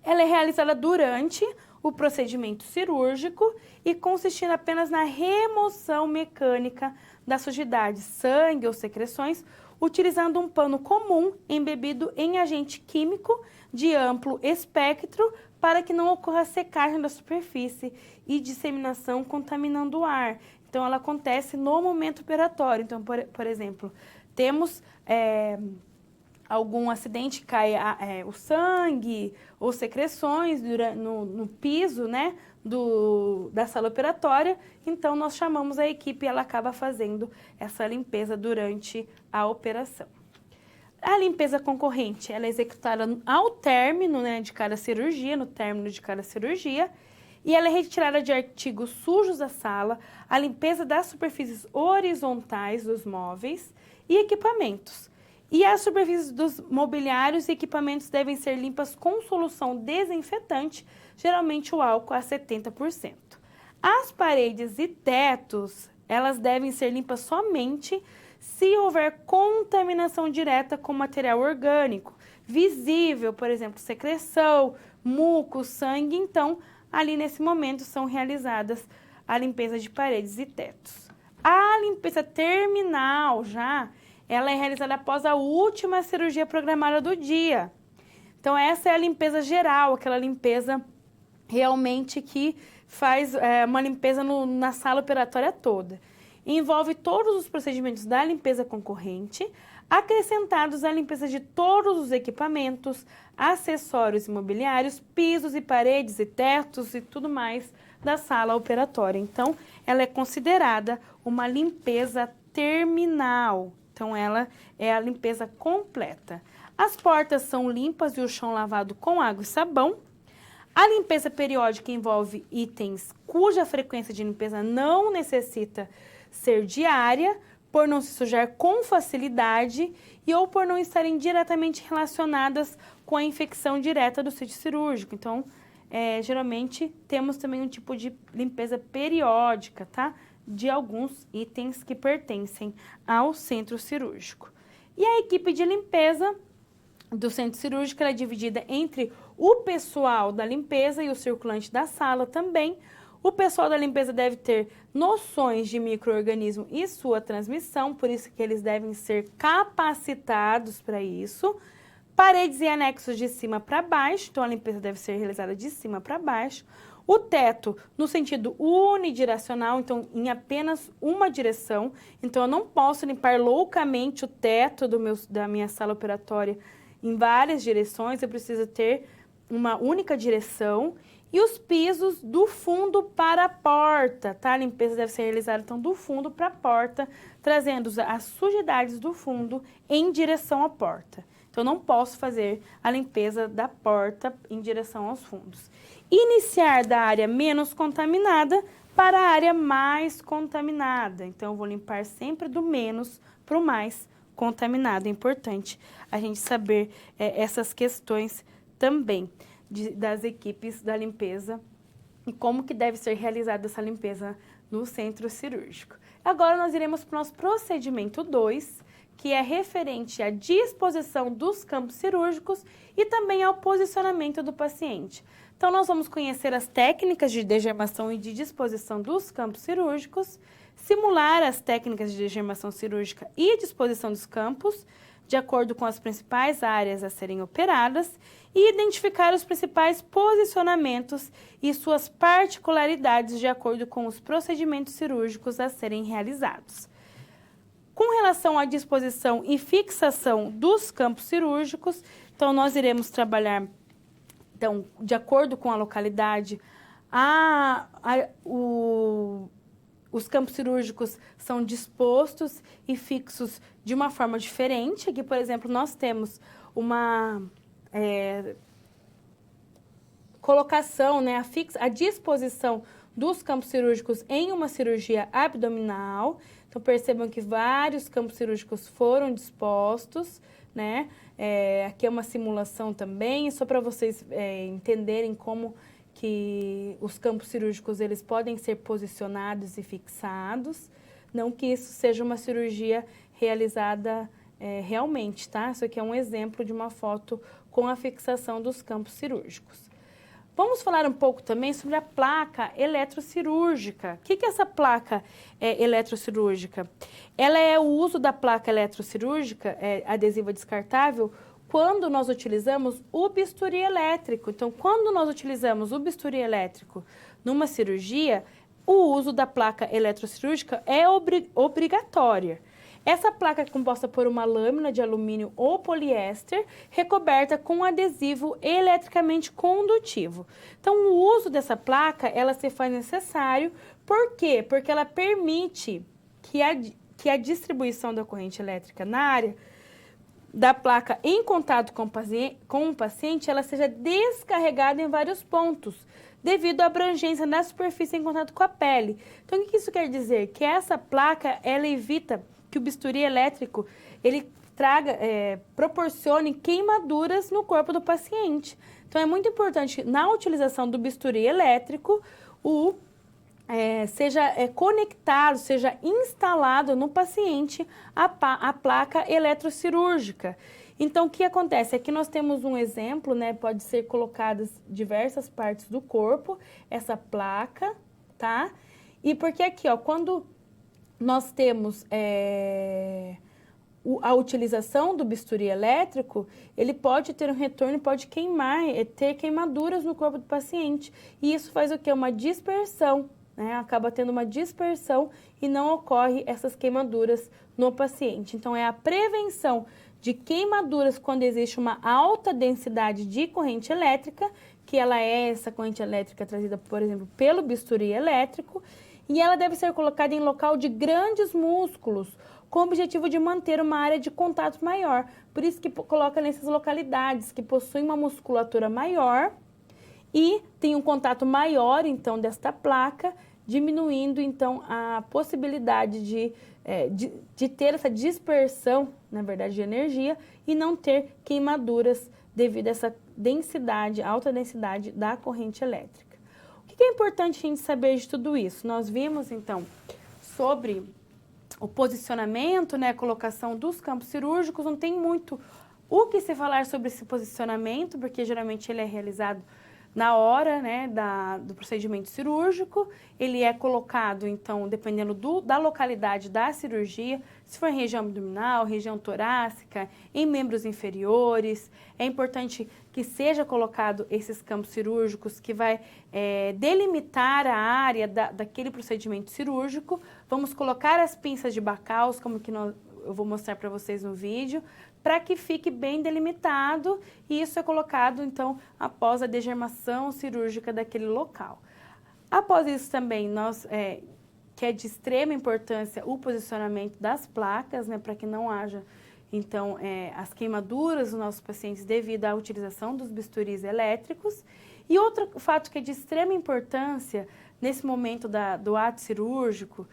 ela é realizada durante o procedimento cirúrgico e consistindo apenas na remoção mecânica das sujidades, sangue ou secreções, utilizando um pano comum embebido em agente químico de amplo espectro para que não ocorra secagem da superfície e disseminação contaminando o ar. Então, ela acontece no momento operatório. Então, por exemplo, temos algum acidente, cai o sangue ou secreções no piso, né, da sala operatória, então nós chamamos a equipe e ela acaba fazendo essa limpeza durante a operação. A limpeza concorrente, ela é executada ao término, né, de cada cirurgia, no término de cada cirurgia, e ela é retirada de artigos sujos da sala, a limpeza das superfícies horizontais dos móveis e equipamentos. E as superfícies dos mobiliários e equipamentos devem ser limpas com solução desinfetante, geralmente o álcool a 70%. As paredes e tetos, elas devem ser limpas somente se houver contaminação direta com material orgânico, visível, por exemplo, secreção, muco, sangue. Então, ali nesse momento são realizadas a limpeza de paredes e tetos. A limpeza terminal ela é realizada após a última cirurgia programada do dia. Então, essa é a limpeza geral, aquela limpeza realmente que faz uma limpeza na sala operatória toda. Envolve todos os procedimentos da limpeza concorrente, acrescentados à limpeza de todos os equipamentos, acessórios imobiliários, pisos e paredes e tetos e tudo mais da sala operatória. Então, ela é considerada uma limpeza terminal. Então, ela é a limpeza completa. As portas são limpas e o chão lavado com água e sabão. A limpeza periódica envolve itens cuja frequência de limpeza não necessita ser diária, por não se sujar com facilidade e ou por não estarem diretamente relacionadas com a infecção direta do sítio cirúrgico. Então, geralmente, temos também um tipo de limpeza periódica, tá? De alguns itens que pertencem ao centro cirúrgico. E a equipe de limpeza do centro cirúrgico ela é dividida entre o pessoal da limpeza e o circulante da sala também. O pessoal da limpeza deve ter noções de micro-organismo e sua transmissão, por isso que eles devem ser capacitados para isso. Paredes e anexos de cima para baixo, então a limpeza deve ser realizada de cima para baixo. O teto no sentido unidirecional, então em apenas uma direção. Então eu não posso limpar loucamente o teto da minha sala operatória em várias direções, eu preciso ter uma única direção. E os pisos do fundo para a porta, tá? A limpeza deve ser realizada, então, do fundo para a porta, trazendo as sujidades do fundo em direção à porta. Então, eu não posso fazer a limpeza da porta em direção aos fundos. Iniciar da área menos contaminada para a área mais contaminada. Então, eu vou limpar sempre do menos para o mais contaminado. É importante a gente saber essas questões também das equipes da limpeza e como que deve ser realizada essa limpeza no centro cirúrgico. Agora nós iremos para o nosso procedimento 2, que é referente à disposição dos campos cirúrgicos e também ao posicionamento do paciente. Então nós vamos conhecer as técnicas de degermação e de disposição dos campos cirúrgicos, simular as técnicas de degermação cirúrgica e disposição dos campos, de acordo com as principais áreas a serem operadas, e identificar os principais posicionamentos e suas particularidades de acordo com os procedimentos cirúrgicos a serem realizados. Com relação à disposição e fixação dos campos cirúrgicos, então nós iremos trabalhar, então, de acordo com a localidade, os campos cirúrgicos são dispostos e fixos de uma forma diferente. Aqui, por exemplo, nós temos uma colocação, né, a disposição dos campos cirúrgicos em uma cirurgia abdominal. Então, percebam que vários campos cirúrgicos foram dispostos, né? Aqui é uma simulação também, só para vocês entenderem como que os campos cirúrgicos eles podem ser posicionados e fixados. Não que isso seja uma cirurgia realizada realmente, tá? Isso aqui é um exemplo de uma foto com a fixação dos campos cirúrgicos. Vamos falar um pouco também sobre a placa eletrocirúrgica. O que é essa placa eletrocirúrgica? Ela é o uso da placa eletrocirúrgica, adesiva descartável, quando nós utilizamos o bisturi elétrico. Então, quando nós utilizamos o bisturi elétrico numa cirurgia, o uso da placa eletrocirúrgica é obrigatória. Essa placa é composta por uma lâmina de alumínio ou poliéster recoberta com adesivo eletricamente condutivo. Então, o uso dessa placa, ela se faz necessário. Por quê? Porque ela permite que a distribuição da corrente elétrica na área da placa em contato com o paciente, ela seja descarregada em vários pontos, devido à abrangência da superfície em contato com a pele. Então, o que isso quer dizer? Que essa placa, ela evita que o bisturi elétrico, ele proporcione queimaduras no corpo do paciente. Então, é muito importante, na utilização do bisturi elétrico, seja conectado, seja instalado no paciente a placa eletrocirúrgica. Então, o que acontece? Aqui nós temos um exemplo, né? Pode ser colocadas diversas partes do corpo, essa placa, tá? E porque aqui, ó, quando nós temos a utilização do bisturi elétrico, ele pode ter um retorno, pode queimar, ter queimaduras no corpo do paciente. E isso faz o quê? Uma dispersão, né? Acaba tendo uma dispersão e não ocorre essas queimaduras no paciente. Então, é a prevenção de queimaduras quando existe uma alta densidade de corrente elétrica, que ela é essa corrente elétrica trazida, por exemplo, pelo bisturi elétrico, e ela deve ser colocada em local de grandes músculos, com o objetivo de manter uma área de contato maior. Por isso que coloca nessas localidades que possuem uma musculatura maior e tem um contato maior, então, desta placa, diminuindo, então, a possibilidade de ter essa dispersão, na verdade, de energia e não ter queimaduras devido a essa densidade, alta densidade da corrente elétrica. O que é importante a gente saber de tudo isso? Nós vimos, então, sobre o posicionamento, né, a colocação dos campos cirúrgicos. Não tem muito o que se falar sobre esse posicionamento, porque geralmente ele é realizado na hora, né, do procedimento cirúrgico. Ele é colocado, então, dependendo da localidade da cirurgia, se for em região abdominal, região torácica, em membros inferiores. É importante que seja colocado esses campos cirúrgicos que vai delimitar a área daquele procedimento cirúrgico. Vamos colocar as pinças de Backaus, como que eu vou mostrar para vocês no vídeo, para que fique bem delimitado, e isso é colocado, então, após a degermação cirúrgica daquele local. Após isso também, que é de extrema importância o posicionamento das placas, né, para que não haja, então, as queimaduras dos nossos pacientes devido à utilização dos bisturis elétricos. E outro fato que é de extrema importância nesse momento do ato cirúrgico,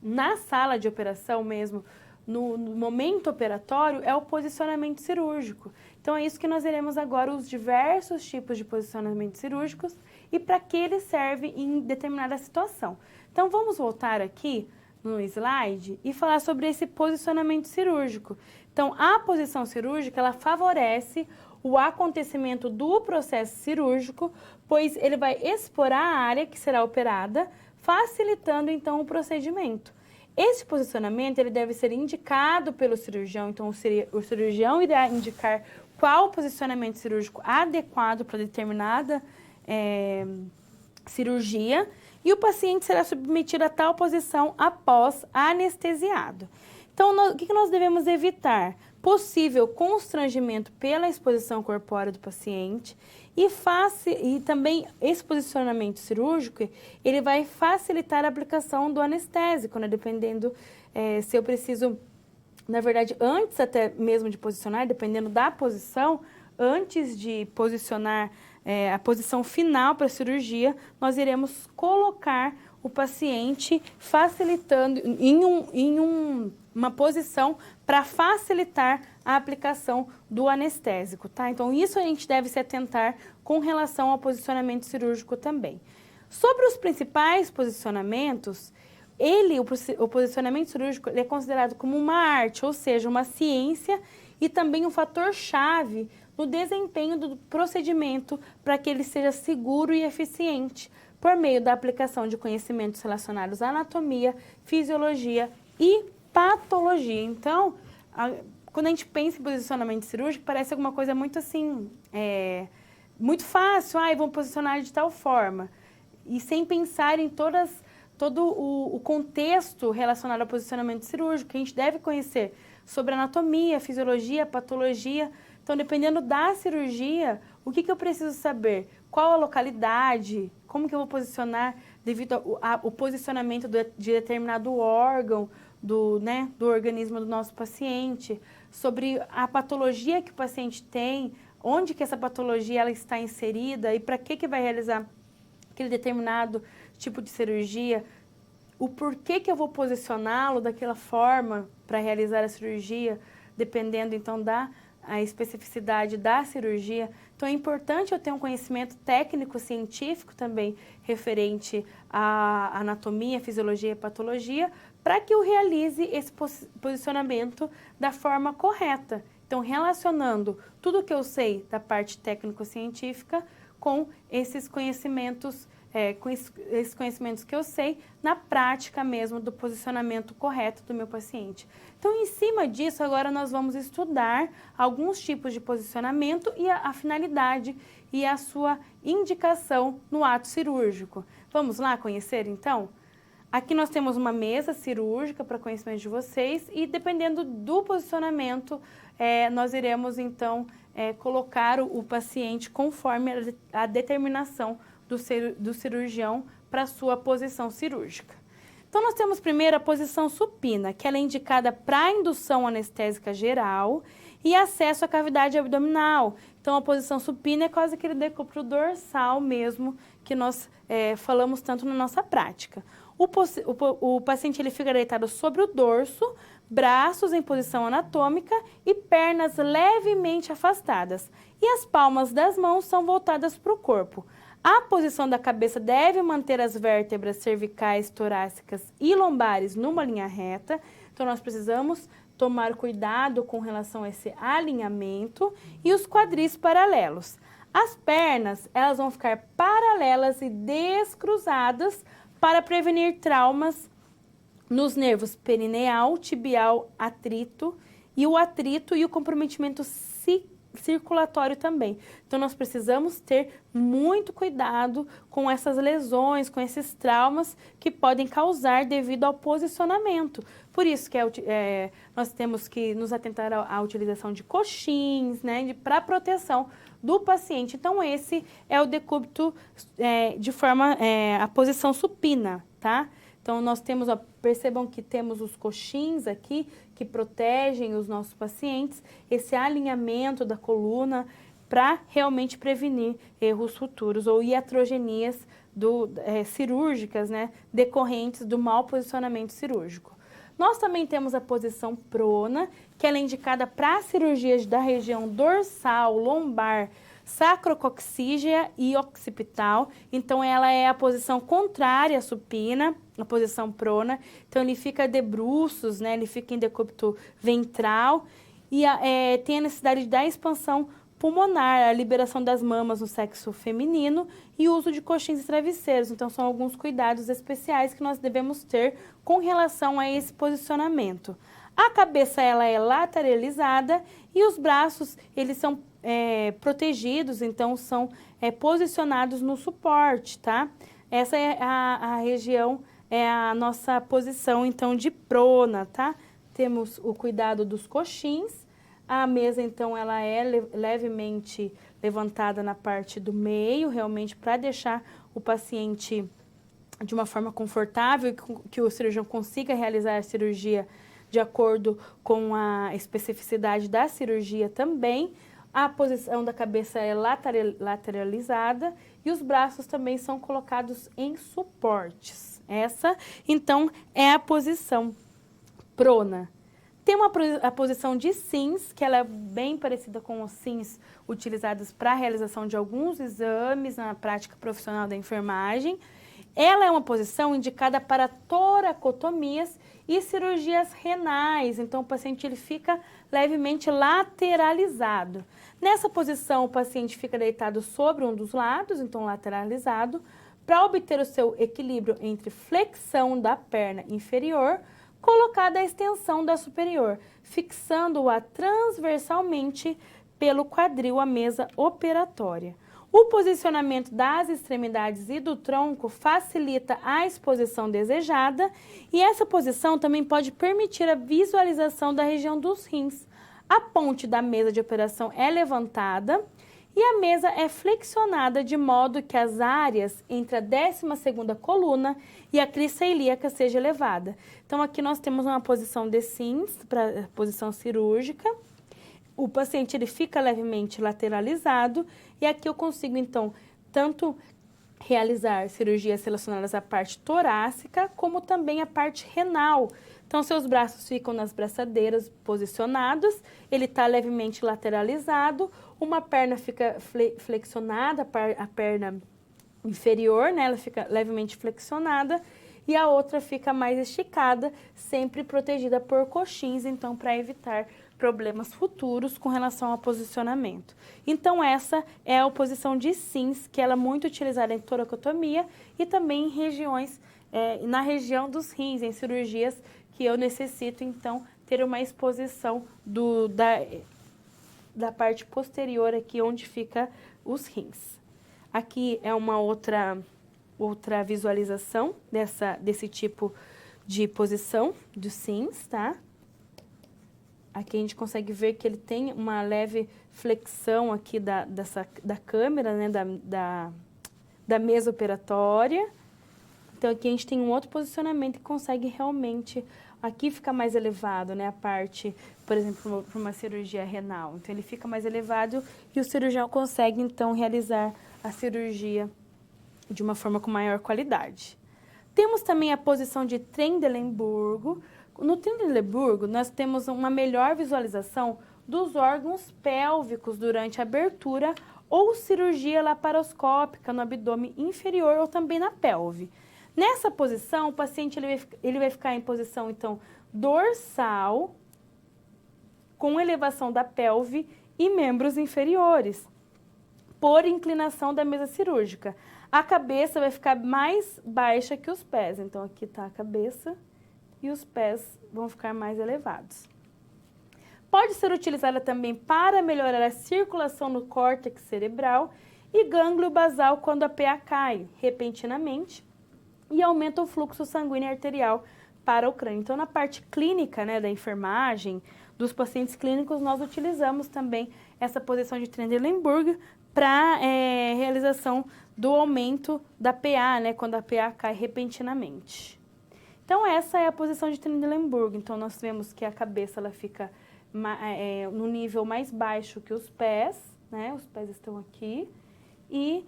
na sala de operação mesmo, no momento operatório, é o posicionamento cirúrgico. Então, é isso que nós veremos agora, os diversos tipos de posicionamentos cirúrgicos e para que ele serve em determinada situação. Então, vamos voltar aqui no slide e falar sobre esse posicionamento cirúrgico. Então, a posição cirúrgica, ela favorece o acontecimento do processo cirúrgico, pois ele vai expor a área que será operada, facilitando, então, o procedimento. Esse posicionamento ele deve ser indicado pelo cirurgião, então o cirurgião irá indicar qual o posicionamento cirúrgico adequado para determinada cirurgia, e o paciente será submetido a tal posição após anestesiado. Então, o que nós devemos evitar? Possível constrangimento pela exposição corpórea do paciente e também esse posicionamento cirúrgico, ele vai facilitar a aplicação do anestésico, né? Dependendo se eu preciso, na verdade, antes até mesmo de posicionar, dependendo da posição, antes de posicionar a posição final para a cirurgia, nós iremos colocar o paciente facilitando em uma posição para facilitar a aplicação do anestésico, tá? Então, isso a gente deve se atentar com relação ao posicionamento cirúrgico também. Sobre os principais posicionamentos, o posicionamento cirúrgico ele é considerado como uma arte, ou seja, uma ciência e também um fator-chave no desempenho do procedimento para que ele seja seguro e eficiente, por meio da aplicação de conhecimentos relacionados à anatomia, fisiologia e patologia. Então, quando a gente pensa em posicionamento cirúrgico, parece alguma coisa muito assim, muito fácil, vamos posicionar de tal forma, e sem pensar em todo o contexto relacionado ao posicionamento cirúrgico, que a gente deve conhecer sobre anatomia, fisiologia, patologia. Então, dependendo da cirurgia, o que eu preciso saber? Qual a localidade? Como que eu vou posicionar devido ao posicionamento de determinado órgão do organismo do nosso paciente? Sobre a patologia que o paciente tem, onde que essa patologia ela está inserida e para que vai realizar aquele determinado tipo de cirurgia? O porquê que eu vou posicioná-lo daquela forma para realizar a cirurgia, dependendo então da especificidade da cirurgia. Então, é importante eu ter um conhecimento técnico-científico também referente à anatomia, fisiologia e patologia, para que eu realize esse posicionamento da forma correta. Então, relacionando tudo que eu sei da parte técnico-científica com esses conhecimentos com esses conhecimentos que eu sei, na prática mesmo do posicionamento correto do meu paciente. Então, em cima disso, agora nós vamos estudar alguns tipos de posicionamento e a finalidade e a sua indicação no ato cirúrgico. Vamos lá conhecer, então? Aqui nós temos uma mesa cirúrgica para conhecimento de vocês e, dependendo do posicionamento, nós iremos, então, colocar o paciente conforme a determinação do cirurgião para a sua posição cirúrgica. Então, nós temos primeiro a posição supina, que ela é indicada para indução anestésica geral e acesso à cavidade abdominal. Então, a posição supina é quase aquele decúbito dorsal mesmo que nós falamos tanto na nossa prática. O paciente ele fica deitado sobre o dorso, braços em posição anatômica e pernas levemente afastadas. E as palmas das mãos são voltadas para o corpo. A posição da cabeça deve manter as vértebras cervicais, torácicas e lombares numa linha reta. Então, nós precisamos tomar cuidado com relação a esse alinhamento e os quadris paralelos. As pernas, elas vão ficar paralelas e descruzadas para prevenir traumas nos nervos perineal, tibial, atrito e o comprometimento circulatório também. Então, nós precisamos ter muito cuidado com essas lesões, com esses traumas que podem causar devido ao posicionamento. Por isso que nós temos que nos atentar à utilização de coxins, né, para proteção do paciente. Então, esse é o decúbito a posição supina, tá? Então, nós temos, percebam que temos os coxins aqui, que protegem os nossos pacientes, esse alinhamento da coluna para realmente prevenir erros futuros ou iatrogenias cirúrgicas, né, decorrentes do mau posicionamento cirúrgico. Nós também temos a posição prona, que ela é indicada para cirurgias da região dorsal, lombar, sacrococcígea e occipital. Então, ela é a posição contrária à supina, a posição prona. Então, ele fica de bruços, né? Ele fica em decúbito ventral e tem a necessidade da expansão pulmonar, a liberação das mamas no sexo feminino e o uso de coxins e travesseiros. Então, são alguns cuidados especiais que nós devemos ter com relação a esse posicionamento. A cabeça, ela é lateralizada e os braços, eles são protegidos, então são posicionados no suporte, tá? Essa é a região, a nossa posição, então, de prona, tá? Temos o cuidado dos coxins. A mesa, então, ela é levemente levantada na parte do meio, realmente para deixar o paciente de uma forma confortável, que o cirurgião consiga realizar a cirurgia de acordo com a especificidade da cirurgia também. A posição da cabeça é lateralizada e os braços também são colocados em suportes. Essa, então, é a posição prona. Tem a posição de CINS, que ela é bem parecida com os CINS utilizados para a realização de alguns exames na prática profissional da enfermagem. Ela é uma posição indicada para toracotomias e cirurgias renais, então o paciente ele fica levemente lateralizado. Nessa posição, o paciente fica deitado sobre um dos lados, então lateralizado, para obter o seu equilíbrio entre flexão da perna inferior, colocada a extensão da superior, fixando-a transversalmente pelo quadril à mesa operatória. O posicionamento das extremidades e do tronco facilita a exposição desejada e essa posição também pode permitir a visualização da região dos rins. A ponte da mesa de operação é levantada e a mesa é flexionada de modo que as áreas entre a 12ª coluna e a crista ilíaca seja elevada. Então, aqui nós temos uma posição de CINS, para posição cirúrgica. O paciente ele fica levemente lateralizado e aqui eu consigo, então, tanto realizar cirurgias relacionadas à parte torácica, como também à parte renal. Então, seus braços ficam nas braçadeiras posicionados, ele está levemente lateralizado, uma perna fica flexionada, a perna inferior, né, ela fica levemente flexionada, e a outra fica mais esticada, sempre protegida por coxins, então para evitar problemas futuros com relação ao posicionamento. Então essa é a posição de Sims, que ela é muito utilizada em toracotomia e também em regiões, na região dos rins, em cirurgias que eu necessito então ter uma exposição da parte posterior aqui onde fica os rins. Aqui é uma outra visualização desse tipo de posição do Sims, tá? Aqui a gente consegue ver que ele tem uma leve flexão aqui da câmera, né, da mesa operatória. Então aqui a gente tem um outro posicionamento que consegue realmente, aqui fica mais elevado, né, a parte, por exemplo, para uma cirurgia renal. Então ele fica mais elevado e o cirurgião consegue então realizar a cirurgia de uma forma com maior qualidade. Temos também a posição de Trendelenburgo. No Trendelenburgo, nós temos uma melhor visualização dos órgãos pélvicos durante a abertura ou cirurgia laparoscópica no abdômen inferior ou também na pelve. Nessa posição, o paciente ele vai ficar em posição, então, dorsal, com elevação da pelve e membros inferiores, por inclinação da mesa cirúrgica. A cabeça vai ficar mais baixa que os pés, então aqui está a cabeça e os pés vão ficar mais elevados. Pode ser utilizada também para melhorar a circulação no córtex cerebral e gânglio basal quando a PA cai repentinamente e aumenta o fluxo sanguíneo arterial para o crânio. Então, na parte clínica, né, da enfermagem, dos pacientes clínicos, nós utilizamos também essa posição de Trendelenburg para realização do aumento da PA, né, quando a PA cai repentinamente. Então, essa é a posição de Trendelenburg. Então, nós vemos que a cabeça ela fica no nível mais baixo que os pés, né? Os pés estão aqui. E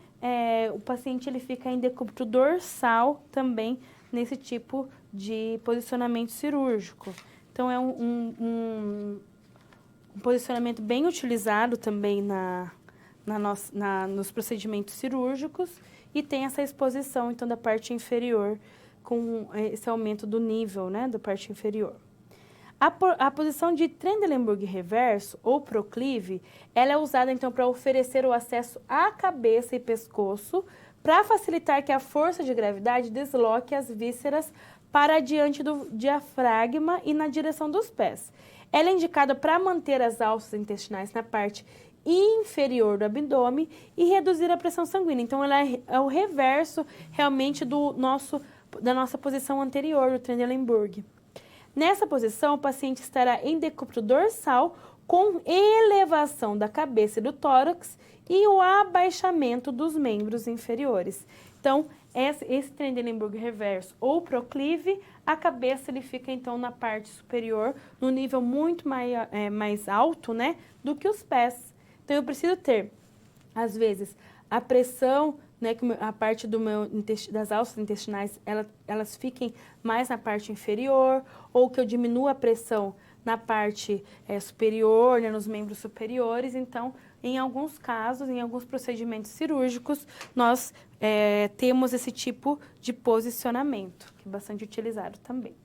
o paciente ele fica em decúbito dorsal também nesse tipo de posicionamento cirúrgico. Então, é um posicionamento bem utilizado também nos procedimentos cirúrgicos e tem essa exposição, então, da parte inferior com esse aumento do nível, né, da parte inferior. A posição de Trendelenburg reverso ou proclive, ela é usada então para oferecer o acesso à cabeça e pescoço para facilitar que a força de gravidade desloque as vísceras para diante do diafragma e na direção dos pés. Ela é indicada para manter as alças intestinais na parte inferior do abdômen e reduzir a pressão sanguínea. Então, ela é o reverso realmente da nossa posição anterior, do Trendelenburg. Nessa posição, o paciente estará em decúbito dorsal com elevação da cabeça e do tórax e o abaixamento dos membros inferiores. Então, esse Trendelenburg reverso ou proclive, a cabeça ele fica então na parte superior, no nível muito mais alto, né, do que os pés. Então, eu preciso ter, às vezes, a pressão, né, que a parte das alças intestinais, elas fiquem mais na parte inferior, ou que eu diminua a pressão na parte superior, né, nos membros superiores. Então, em alguns casos, em alguns procedimentos cirúrgicos, nós temos esse tipo de posicionamento, que é bastante utilizado também.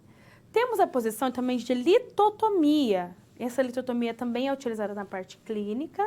Temos a posição também de litotomia. Essa litotomia também é utilizada na parte clínica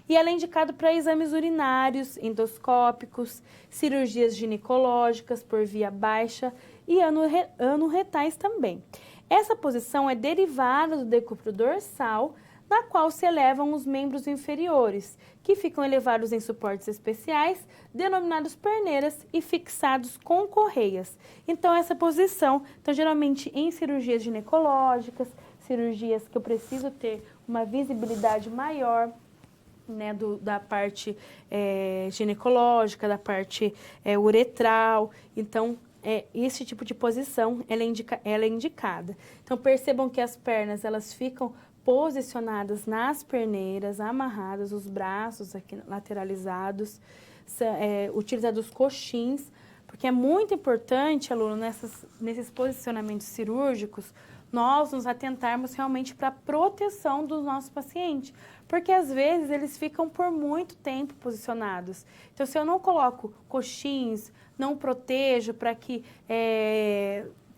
e ela é indicada para exames urinários, endoscópicos, cirurgias ginecológicas por via baixa e anorretais também. Essa posição é derivada do decúbito dorsal, na qual se elevam os membros inferiores, que ficam elevados em suportes especiais, denominados perneiras e fixados com correias. Então, essa posição, geralmente em cirurgias ginecológicas, cirurgias que eu preciso ter uma visibilidade maior, né, da parte ginecológica, da parte uretral. Então, esse tipo de posição ela é indicada. Então, percebam que as pernas elas ficam posicionadas nas perneiras, amarradas, os braços aqui lateralizados, utilizados coxins, porque é muito importante, aluno, nesses posicionamentos cirúrgicos, nós nos atentarmos realmente para a proteção do nosso paciente, porque às vezes eles ficam por muito tempo posicionados. Então, se eu não coloco coxins, não protejo para que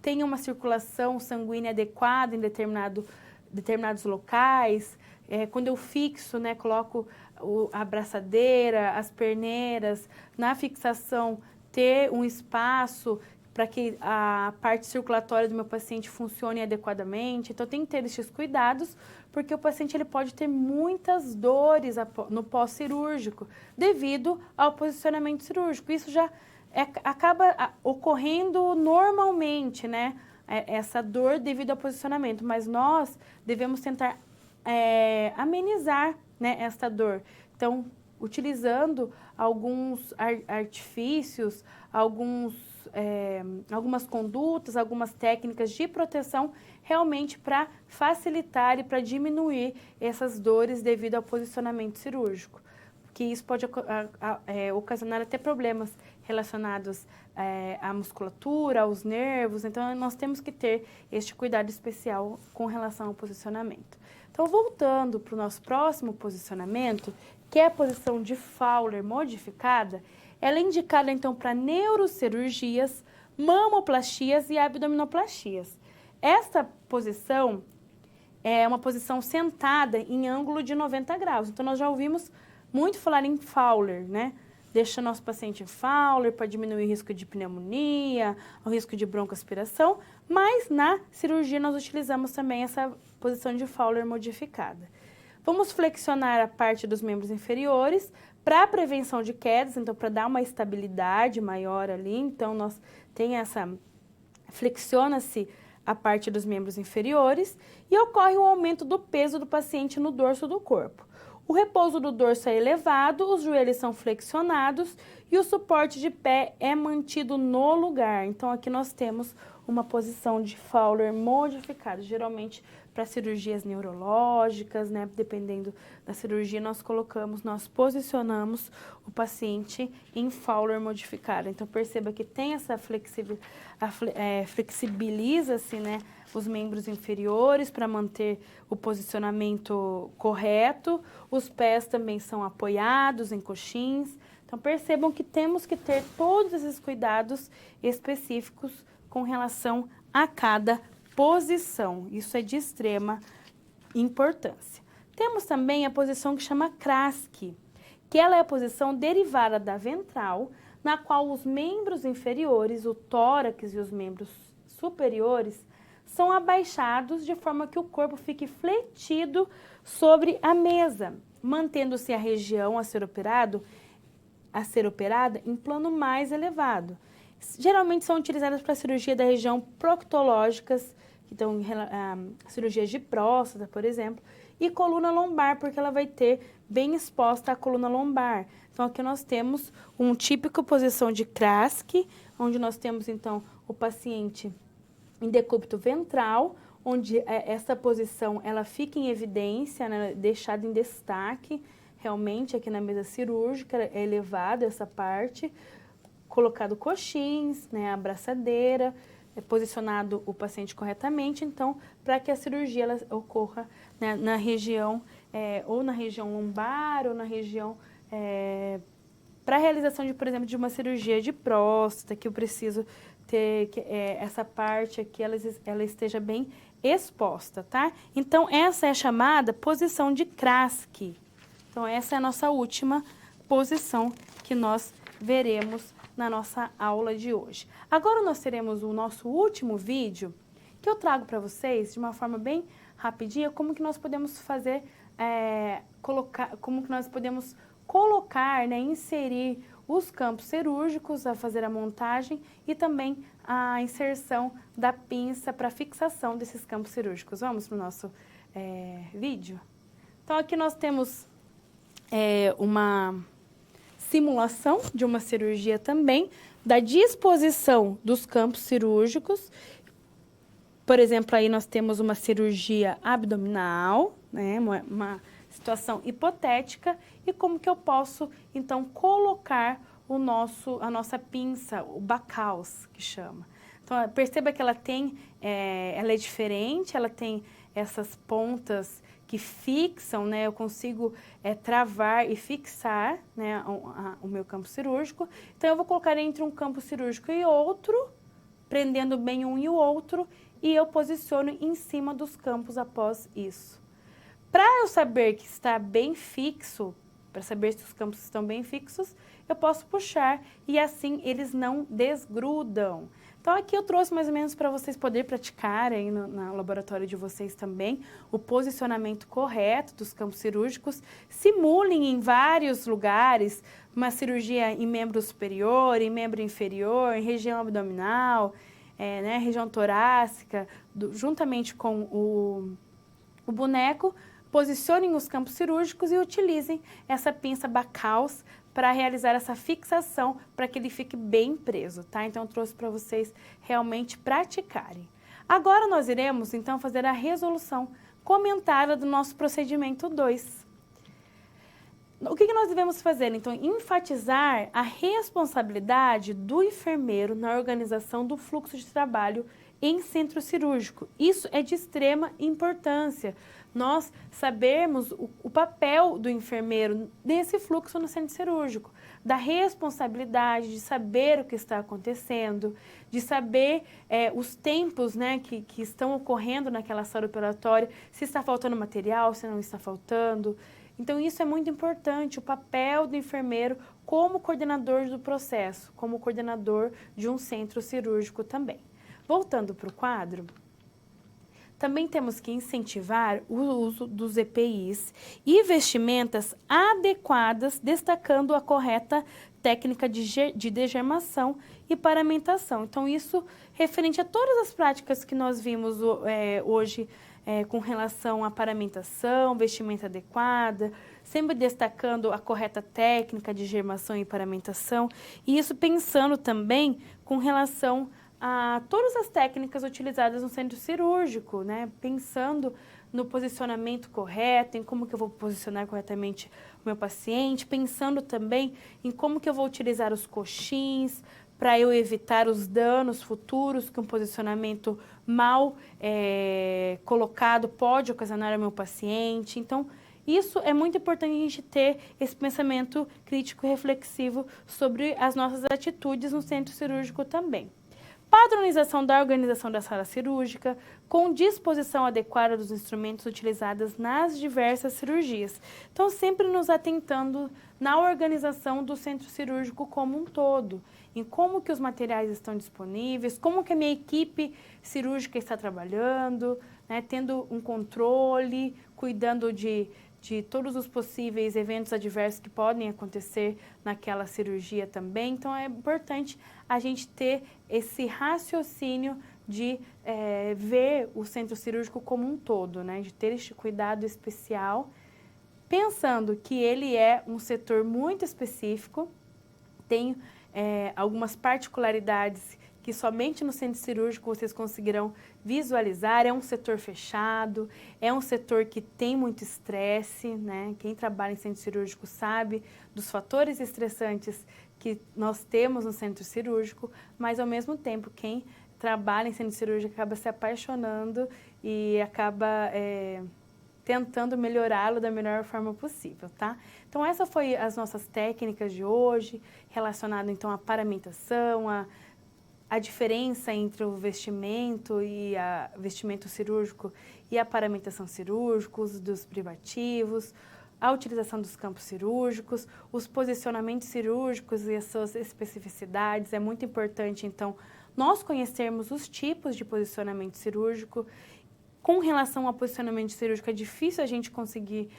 tenha uma circulação sanguínea adequada em determinados locais, quando eu fixo, né, coloco a abraçadeira, as perneiras, na fixação ter um espaço para que a parte circulatória do meu paciente funcione adequadamente. Então, tem que ter esses cuidados, porque o paciente ele pode ter muitas dores no pós-cirúrgico, devido ao posicionamento cirúrgico. Isso já acaba ocorrendo normalmente, né? Essa dor devido ao posicionamento, mas nós devemos tentar amenizar, né, essa dor. Então, utilizando alguns artifícios, algumas condutas, algumas técnicas de proteção, realmente para facilitar e para diminuir essas dores devido ao posicionamento cirúrgico. Que isso pode ocasionar até problemas relacionados à musculatura, aos nervos. Então, nós temos que ter este cuidado especial com relação ao posicionamento. Então, voltando para o nosso próximo posicionamento, que é a posição de Fowler modificada, ela é indicada, então, para neurocirurgias, mamoplastias e abdominoplastias. Essa posição é uma posição sentada em ângulo de 90 graus. Então, nós já ouvimos muito falar em Fowler, né? Deixa nosso paciente em Fowler para diminuir o risco de pneumonia, o risco de broncoaspiração, mas na cirurgia nós utilizamos também essa posição de Fowler modificada. Vamos flexionar a parte dos membros inferiores para prevenção de quedas, então para dar uma estabilidade maior ali, então nós tem flexiona-se a parte dos membros inferiores e ocorre um aumento do peso do paciente no dorso do corpo. O repouso do dorso é elevado, os joelhos são flexionados e o suporte de pé é mantido no lugar. Então, aqui nós temos uma posição de Fowler modificada, geralmente para cirurgias neurológicas, né? Dependendo da cirurgia, nós posicionamos o paciente em Fowler modificada. Então, perceba que tem essa flexibiliza-se, né, os membros inferiores para manter o posicionamento correto. Os pés também são apoiados em coxins. Então, percebam que temos que ter todos esses cuidados específicos com relação a cada posição. Isso é de extrema importância. Temos também a posição que chama Kraske, que ela é a posição derivada da ventral, na qual os membros inferiores, o tórax e os membros superiores, são abaixados de forma que o corpo fique fletido sobre a mesa, mantendo-se a região a ser operada em plano mais elevado. Geralmente são utilizadas para cirurgia da região proctológicas, então cirurgias de próstata, por exemplo, e coluna lombar, porque ela vai ter bem exposta a coluna lombar. Então, aqui nós temos uma típica posição de Kraske, onde nós temos, então, o paciente em decúbito ventral, onde essa posição ela fica em evidência, né, deixada em destaque, realmente aqui na mesa cirúrgica, é elevada essa parte, colocado coxins, né, a abraçadeira, posicionado o paciente corretamente, então, para que a cirurgia ela ocorra, né, na região, ou na região lombar, ou na região, para a realização, por exemplo, de uma cirurgia de próstata, que eu preciso ter essa parte aqui, ela esteja bem exposta, tá? Então, essa é a chamada posição de Kraske. Então, essa é a nossa última posição que nós veremos na nossa aula de hoje. Agora, nós teremos o nosso último vídeo, que eu trago para vocês, de uma forma bem rapidinha, como que nós podemos fazer, como que nós podemos colocar, né, inserir os campos cirúrgicos, a fazer a montagem e também a inserção da pinça para fixação desses campos cirúrgicos. Vamos para o nosso vídeo? Então, aqui nós temos uma simulação de uma cirurgia também, da disposição dos campos cirúrgicos. Por exemplo, aí nós temos uma cirurgia abdominal, né, uma situação hipotética, e como que eu posso, então, colocar a nossa pinça, o Backaus, que chama. Então, perceba que ela é diferente, ela tem essas pontas que fixam, né? Eu consigo travar e fixar, né, o meu campo cirúrgico. Então, eu vou colocar entre um campo cirúrgico e outro, prendendo bem um e o outro, e eu posiciono em cima dos campos após isso. Para eu saber que está bem fixo, para saber se os campos estão bem fixos, eu posso puxar e assim eles não desgrudam. Então aqui eu trouxe mais ou menos para vocês poderem praticar aí no laboratório de vocês também o posicionamento correto dos campos cirúrgicos. Simulem em vários lugares uma cirurgia em membro superior, em membro inferior, em região abdominal, né, região torácica, juntamente com o boneco. Posicionem os campos cirúrgicos e utilizem essa pinça Backaus para realizar essa fixação, para que ele fique bem preso, tá? Então, eu trouxe para vocês realmente praticarem. Agora, nós iremos, então, fazer a resolução comentada do nosso procedimento 2. O que nós devemos fazer? Então, enfatizar a responsabilidade do enfermeiro na organização do fluxo de trabalho em centro cirúrgico. Isso é de extrema importância. Nós sabermos o papel do enfermeiro nesse fluxo no centro cirúrgico, da responsabilidade de saber o que está acontecendo, de saber os tempos, né, que estão ocorrendo naquela sala operatória, se está faltando material, se não está faltando. Então, isso é muito importante, o papel do enfermeiro como coordenador do processo, como coordenador de um centro cirúrgico também. Voltando para o quadro, também temos que incentivar o uso dos EPIs e vestimentas adequadas, destacando a correta técnica de degermação e paramentação. Então, isso referente a todas as práticas que nós vimos hoje com relação à paramentação, vestimenta adequada, sempre destacando a correta técnica de degermação e paramentação, e isso pensando também com relação a todas as técnicas utilizadas no centro cirúrgico, né? Pensando no posicionamento correto, em como que eu vou posicionar corretamente o meu paciente, pensando também em como que eu vou utilizar os coxins para eu evitar os danos futuros que um posicionamento mal colocado pode ocasionar ao meu paciente. Então, isso é muito importante a gente ter esse pensamento crítico e reflexivo sobre as nossas atitudes no centro cirúrgico também. Padronização da organização da sala cirúrgica, com disposição adequada dos instrumentos utilizados nas diversas cirurgias. Então, sempre nos atentando na organização do centro cirúrgico como um todo, em como que os materiais estão disponíveis, como que a minha equipe cirúrgica está trabalhando, né, tendo um controle, cuidando de todos os possíveis eventos adversos que podem acontecer naquela cirurgia também. Então, é importante a gente ter esse raciocínio de ver o centro cirúrgico como um todo, né? De ter este cuidado especial, pensando que ele é um setor muito específico, tem algumas particularidades que somente no centro cirúrgico vocês conseguirão visualizar. É um setor fechado, é um setor que tem muito estresse, né? Quem trabalha em centro cirúrgico sabe dos fatores estressantes que nós temos no centro cirúrgico, mas ao mesmo tempo quem trabalha em centro cirúrgico acaba se apaixonando e acaba tentando melhorá-lo da melhor forma possível, tá? Então, essas foram as nossas técnicas de hoje, relacionado então à paramentação, a diferença entre o vestimento e vestimento cirúrgico e a paramentação cirúrgica, os dos privativos, a utilização dos campos cirúrgicos, os posicionamentos cirúrgicos e as suas especificidades. É muito importante, então, nós conhecermos os tipos de posicionamento cirúrgico. Com relação ao posicionamento cirúrgico, é difícil a gente conseguir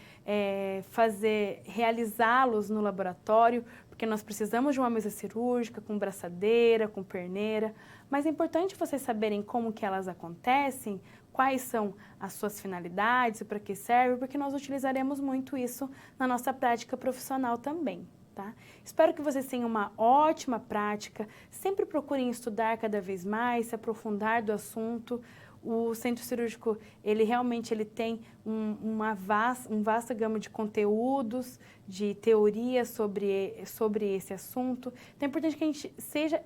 realizá-los no laboratório, porque nós precisamos de uma mesa cirúrgica com braçadeira, com perneira, mas é importante vocês saberem como que elas acontecem, quais são as suas finalidades e para que serve, porque nós utilizaremos muito isso na nossa prática profissional também, tá? Espero que vocês tenham uma ótima prática, sempre procurem estudar cada vez mais, se aprofundar do assunto. O centro cirúrgico, ele realmente tem uma vasta gama de conteúdos, de teorias sobre esse assunto. Então, é importante que a gente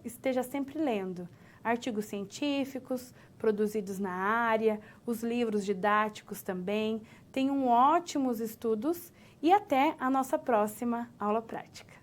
esteja sempre lendo. artigos científicos produzidos na área, os livros didáticos também. Tenham ótimos estudos e até a nossa próxima aula prática.